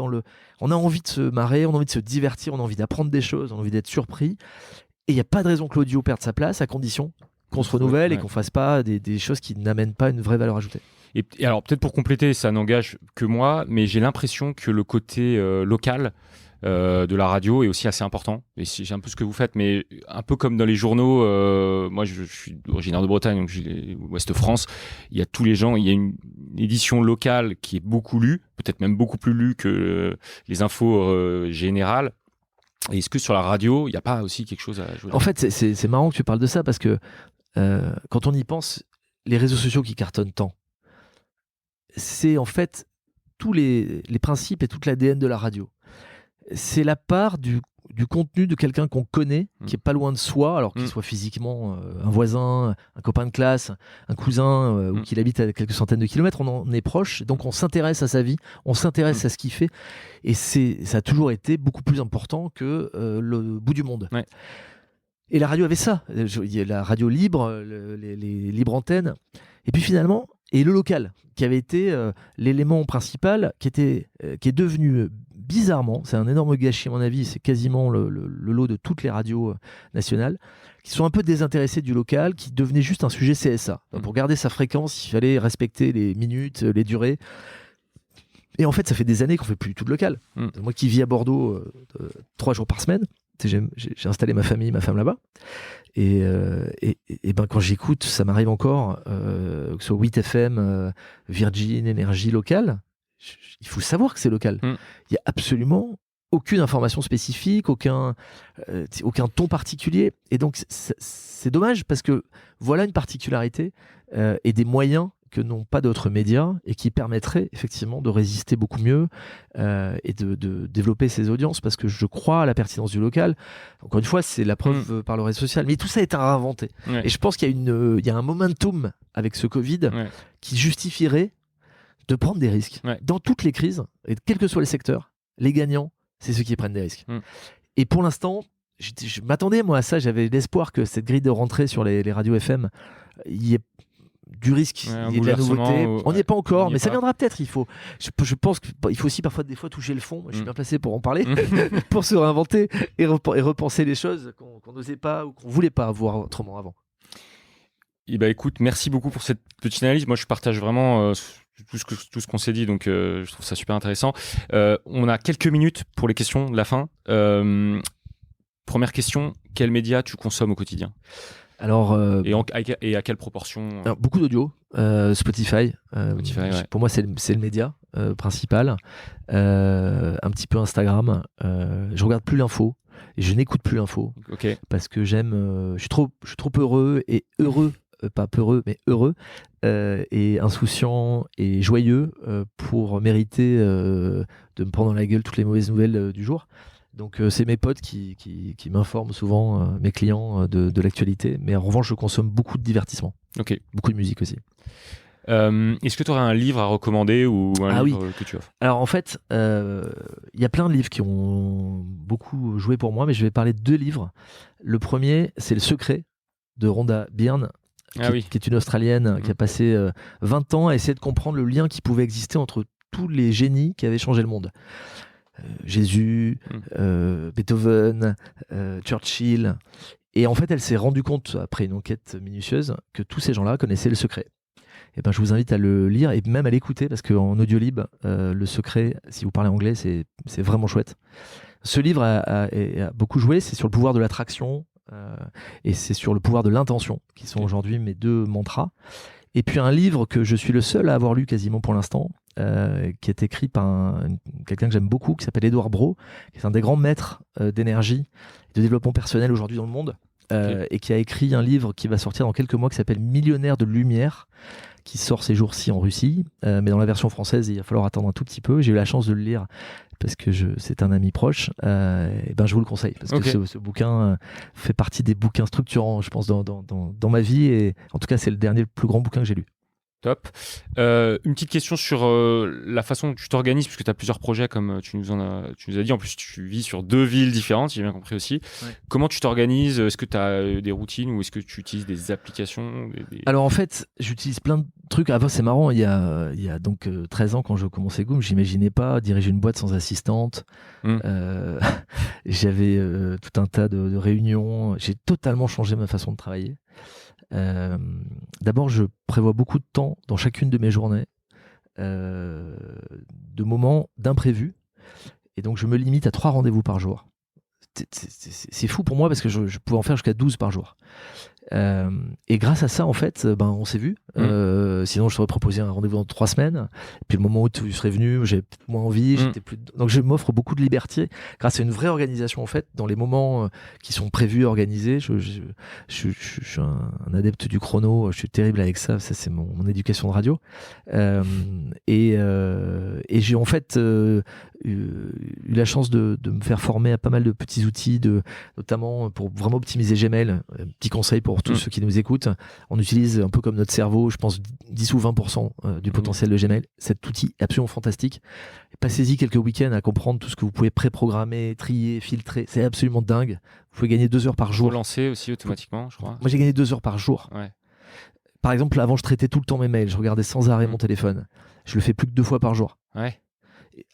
on a envie de se marrer, on a envie de se divertir, on a envie d'apprendre des choses, on a envie d'être surpris. Et il n'y a pas de raison que l'audio perde sa place, à condition qu'on se renouvelle et qu'on ne fasse pas des choses qui n'amènent pas une vraie valeur ajoutée. Et alors, peut-être pour compléter, ça n'engage que moi, mais j'ai l'impression que le côté local de la radio est aussi assez important, et c'est un peu ce que vous faites, mais un peu comme dans les journaux. Moi je suis originaire de Bretagne, donc Ouest France, il y a tous les gens, il y a une édition locale qui est beaucoup lue, peut-être même beaucoup plus lue que les infos générales. Et est-ce que sur la radio il n'y a pas aussi quelque chose à jouer? En fait, c'est marrant que tu parles de ça, parce que quand on y pense, les réseaux sociaux qui cartonnent tant, c'est en fait tous les principes et toute l'ADN de la radio. C'est la part du contenu de quelqu'un qu'on connaît, qui est pas loin de soi, alors qu'il soit physiquement un voisin, un copain de classe, un cousin, ou qu'il habite à quelques centaines de kilomètres. On en est proche, donc on s'intéresse à sa vie, on s'intéresse à ce qu'il fait, et ça a toujours été beaucoup plus important que le bout du monde. Ouais. Et la radio avait ça, il y a la radio libre, les libres antennes, et puis finalement, et le local, qui avait été l'élément principal, qui est devenu bizarrement, c'est un énorme gâchis à mon avis, c'est quasiment le lot de toutes les radios nationales, qui sont un peu désintéressées du local, qui devenaient juste un sujet CSA. Donc, pour garder sa fréquence, il fallait respecter les minutes, les durées. Et en fait, ça fait des années qu'on ne fait plus du tout de local. Moi qui vis à Bordeaux 3 jours par semaine, j'ai installé ma famille, ma femme là-bas. Et ben quand j'écoute, ça m'arrive encore, que ce soit 8FM, Virgin, Énergie locale, il faut savoir que c'est local. Il n'y a absolument aucune information spécifique, aucun ton particulier. Et donc, c'est dommage parce que voilà une particularité et des moyens que n'ont pas d'autres médias et qui permettraient effectivement de résister beaucoup mieux et de développer ses audiences, parce que je crois à la pertinence du local. Encore une fois, c'est la preuve par le réseau social. Mais tout ça est à réinventer. Et je pense qu'il y a un momentum avec ce Covid qui justifierait de prendre des risques. Dans toutes les crises, et quels que soient les secteurs, les gagnants, c'est ceux qui prennent des risques. Et pour l'instant, je m'attendais moi à ça, j'avais l'espoir que cette grille de rentrée sur les radios FM, il y ait du risque, il y ait de la nouveauté. On n'y est pas encore, mais ça viendra peut-être. Je pense qu'il faut aussi parfois toucher le fond. Je suis bien placé pour en parler, pour se réinventer et repenser les choses qu'on n'osait pas ou qu'on ne voulait pas voir autrement avant. Et bah écoute, merci beaucoup pour cette petite analyse. Moi, je partage vraiment tout ce qu'on s'est dit, donc je trouve ça super intéressant. On a quelques minutes pour les questions de la fin. Première question, quels médias tu consommes au quotidien ? Alors, et à quelle proportion beaucoup d'audio, Spotify. Pour moi, c'est le média principal. Un petit peu Instagram. Je regarde plus l'info et je n'écoute plus l'info parce que je suis trop heureux et heureux. Pas peureux, mais heureux et insouciant et joyeux pour mériter de me prendre dans la gueule toutes les mauvaises nouvelles du jour. Donc c'est mes potes qui m'informent souvent, mes clients, de l'actualité. Mais en revanche, je consomme beaucoup de divertissement. Beaucoup de musique aussi. Est-ce que tu aurais un livre à recommander ou un livre que tu offres ? Alors en fait, il y a plein de livres qui ont beaucoup joué pour moi, mais je vais parler de 2 livres. Le premier, c'est Le Secret de Rhonda Byrne, qui est une Australienne qui a passé 20 ans à essayer de comprendre le lien qui pouvait exister entre tous les génies qui avaient changé le monde. Jésus, Beethoven, Churchill. Et en fait, elle s'est rendue compte, après une enquête minutieuse, que tous ces gens-là connaissaient le secret. Et ben, je vous invite à le lire et même à l'écouter, parce qu'en audiolib, Le Secret, si vous parlez anglais, c'est vraiment chouette. Ce livre a beaucoup joué, c'est sur le pouvoir de l'attraction et c'est sur le pouvoir de l'intention, qui sont aujourd'hui mes 2 mantras. Et puis un livre que je suis le seul à avoir lu quasiment pour l'instant, qui est écrit par quelqu'un que j'aime beaucoup, qui s'appelle Edouard Brault, qui est un des grands maîtres d'énergie et de développement personnel aujourd'hui dans le monde, et qui a écrit un livre qui va sortir dans quelques mois, qui s'appelle Millionnaire de lumière, qui sort ces jours-ci en Russie, mais dans la version française, il va falloir attendre un tout petit peu. J'ai eu la chance de le lire parce que c'est un ami proche, et ben je vous le conseille, parce que ce bouquin fait partie des bouquins structurants, je pense, dans ma vie, et en tout cas, c'est le plus grand bouquin que j'ai lu. Top. Une petite question sur la façon dont tu t'organises, puisque tu as plusieurs projets, comme tu nous as dit. En plus, tu vis sur 2 villes différentes, j'ai bien compris aussi. Comment tu t'organises ? Est-ce que tu as des routines ou est-ce que tu utilises des applications Alors en fait, j'utilise plein de trucs. Avant, c'est marrant, il y a donc 13 ans, quand je commençais Goom, j'imaginais pas diriger une boîte sans assistante. J'avais tout un tas de réunions. J'ai totalement changé ma façon de travailler. D'abord, je prévois beaucoup de temps dans chacune de mes journées, de moments d'imprévus, et donc je me limite à 3 rendez-vous par jour. C'est fou pour moi parce que je pouvais en faire jusqu'à 12 par jour. Et grâce à ça, en fait, on s'est vu. Sinon, je t'aurais proposé un rendez-vous dans 3 semaines. Puis le moment où tu serais venu, j'avais moins envie. Donc, je m'offre beaucoup de liberté grâce à une vraie organisation, en fait, dans les moments qui sont prévus et organisés. Je suis un adepte du chrono. Je suis terrible avec ça. Ça, c'est mon éducation de radio. Et j'ai en fait eu la chance de me faire former à pas mal de petits outils, notamment pour vraiment optimiser Gmail. Petit conseil pour tous ceux qui nous écoutent. On utilise un peu comme notre cerveau, je pense 10 ou 20% du potentiel de Gmail. Cet outil est absolument fantastique. Passez-y quelques week-ends à comprendre tout ce que vous pouvez pré-programmer, trier, filtrer. C'est absolument dingue. Vous pouvez gagner 2 heures par jour. Relancer aussi automatiquement, je crois. Moi, j'ai gagné 2 heures par jour. Ouais. Par exemple, avant, je traitais tout le temps mes mails. Je regardais sans arrêt mon téléphone. Je le fais plus que 2 fois par jour. Ouais.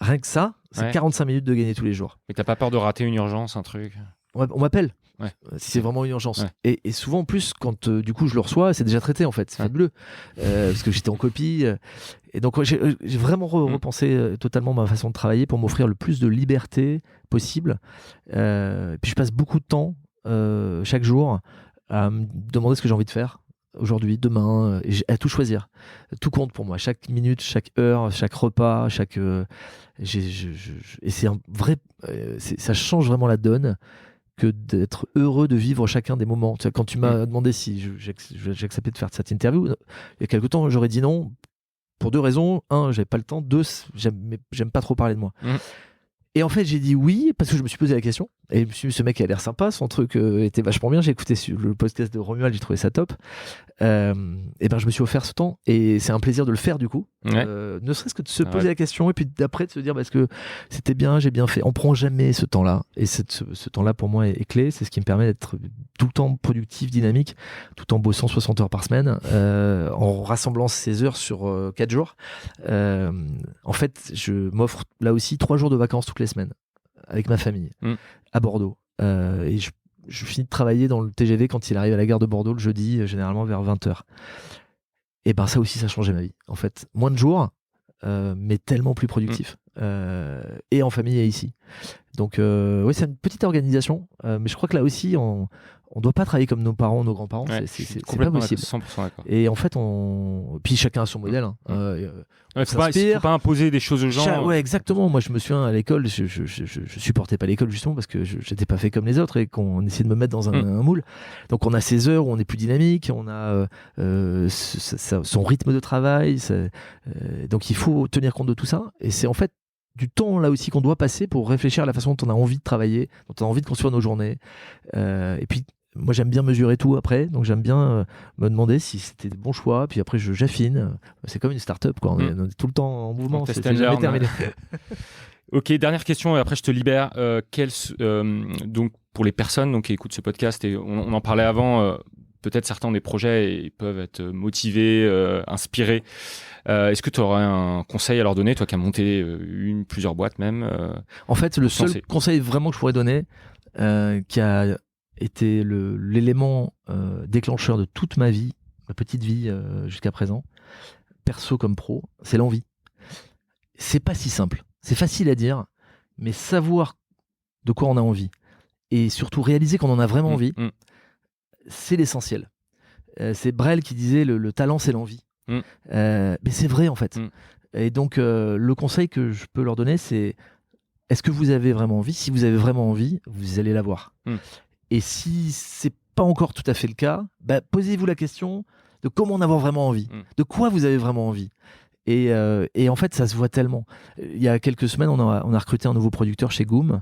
Rien que ça, c'est 45 minutes de gagner tous les jours. Mais t'as pas peur de rater une urgence, un truc? On m'appelle. Ouais. Si c'est vraiment une urgence. Ouais. Et souvent, en plus, quand du coup je le reçois, c'est déjà traité en fait. C'est fabuleux. Parce que j'étais en copie. Et donc, j'ai vraiment repensé totalement ma façon de travailler pour m'offrir le plus de liberté possible. Puis je passe beaucoup de temps chaque jour à me demander ce que j'ai envie de faire aujourd'hui, demain, et à tout choisir. Tout compte pour moi. Chaque minute, chaque heure, chaque repas, et c'est un vrai. Ça change vraiment la donne que d'être heureux de vivre chacun des moments. Tu sais, quand tu m'as demandé si j'acceptais de faire cette interview, il y a quelque temps, j'aurais dit non pour 2 raisons. 1, j'avais pas le temps. 2, j'aime pas trop parler de moi. Et en fait, j'ai dit oui parce que je me suis posé la question. Et je me suis dit, ce mec a l'air sympa, son truc était vachement bien. J'ai écouté le podcast de Romuald, j'ai trouvé ça top. Et je me suis offert ce temps et c'est un plaisir de le faire du coup. Ne serait-ce que de se poser la question et puis d'après de se dire parce que c'était bien, j'ai bien fait. On prend jamais ce temps-là et ce temps-là pour moi est clé. C'est ce qui me permet d'être tout le temps productif, dynamique, tout en bossant 60 heures par semaine, en rassemblant ces heures sur 4 jours. En fait, je m'offre là aussi 3 jours de vacances toutes les semaines avec ma famille à Bordeaux. Et je finis de travailler dans le TGV quand il arrive à la gare de Bordeaux le jeudi, généralement vers 20h. Et ça aussi, ça a changé ma vie. En fait, moins de jours, mais tellement plus productif. Et en famille et ici. Donc, c'est une petite organisation, mais je crois que là aussi, on ne doit pas travailler comme nos parents, nos grands-parents. C'est pas possible. 100% d'accord. Et en fait, puis chacun a son modèle. Il faut pas imposer des choses aux gens. Exactement. Moi, je me souviens à l'école, je supportais pas l'école justement parce que j'étais pas fait comme les autres et qu'on essayait de me mettre dans un moule. Donc, on a ces heures où on est plus dynamique, on a son rythme de travail. Donc, il faut tenir compte de tout ça. Et c'est en fait du temps là aussi qu'on doit passer pour réfléchir à la façon dont on a envie de travailler, dont on a envie de construire nos journées. Et puis, moi, j'aime bien mesurer tout après, donc j'aime bien me demander si c'était le bon choix, puis après j'affine. C'est comme une start-up, quoi. On est tout le temps en mouvement, c'est jamais terminé. Ok, dernière question et après je te libère. Donc pour les personnes qui écoutent ce podcast, et on en parlait avant, peut-être certains ont des projets et peuvent être motivés, inspirés. Est-ce que tu aurais un conseil à leur donner, toi qui as monté plusieurs boîtes même En fait, le seul conseil vraiment que je pourrais donner, qui a été l'élément déclencheur de toute ma vie, ma petite vie jusqu'à présent, perso comme pro, c'est l'envie. C'est pas si simple, c'est facile à dire, mais savoir de quoi on a envie et surtout réaliser qu'on en a vraiment envie, c'est l'essentiel. C'est Brel qui disait le talent c'est l'envie. Mais c'est vrai en fait. Et donc le conseil que je peux leur donner, c'est est-ce que vous avez vraiment envie? Si vous avez vraiment envie, vous allez l'avoir. Et si c'est pas encore tout à fait le cas, posez-vous la question de comment en avoir vraiment envie, de quoi vous avez vraiment envie. Et en fait, ça se voit tellement. Il y a quelques semaines, on a recruté un nouveau producteur chez Goom.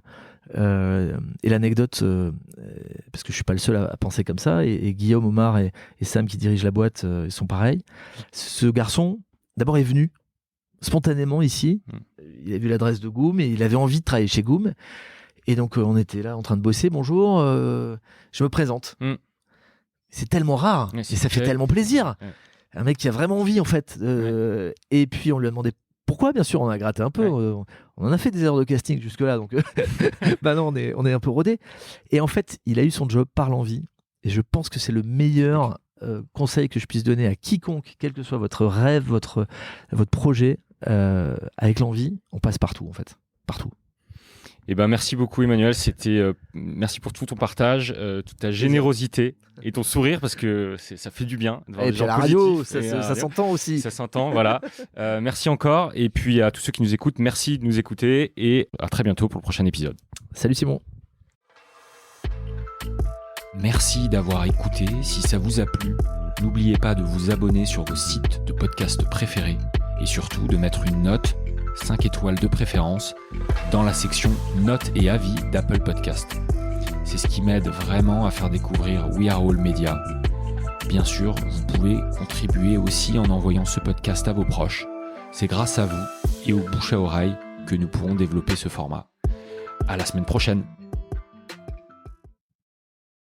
Et l'anecdote, parce que je suis pas le seul à penser comme ça, et Guillaume, Omar et Sam qui dirigent la boîte, ils sont pareils. Ce garçon, d'abord, est venu spontanément ici. Il a vu l'adresse de Goom et il avait envie de travailler chez Goom. Et donc, on était là en train de bosser. Bonjour, je me présente. C'est tellement rare, et ça fait tellement plaisir. Un mec qui a vraiment envie, en fait. Et puis, on lui a demandé pourquoi. Bien sûr, on a gratté un peu. On en a fait des erreurs de casting jusque-là. Donc, non, on est un peu rodé. Et en fait, il a eu son job par l'envie. Et je pense que c'est le meilleur conseil que je puisse donner à quiconque, quel que soit votre rêve, votre projet. Avec l'envie, on passe partout, en fait. Partout. Merci beaucoup Emmanuel, merci pour tout ton partage, toute ta générosité et ton sourire parce que ça fait du bien. Et puis la radio, ça s'entend aussi. Ça s'entend, voilà. Merci encore et puis à tous ceux qui nous écoutent, merci de nous écouter et à très bientôt pour le prochain épisode. Salut Simon. Merci d'avoir écouté. Si ça vous a plu, n'oubliez pas de vous abonner sur vos sites de podcast préférés et surtout de mettre une note, 5 étoiles de préférence, dans la section notes et avis d'Apple Podcast. C'est ce qui m'aide vraiment à faire découvrir We Are All Media. Bien sûr, vous pouvez contribuer aussi en envoyant ce podcast à vos proches. C'est grâce à vous et au bouche à oreille que nous pourrons développer ce format. À la semaine prochaine.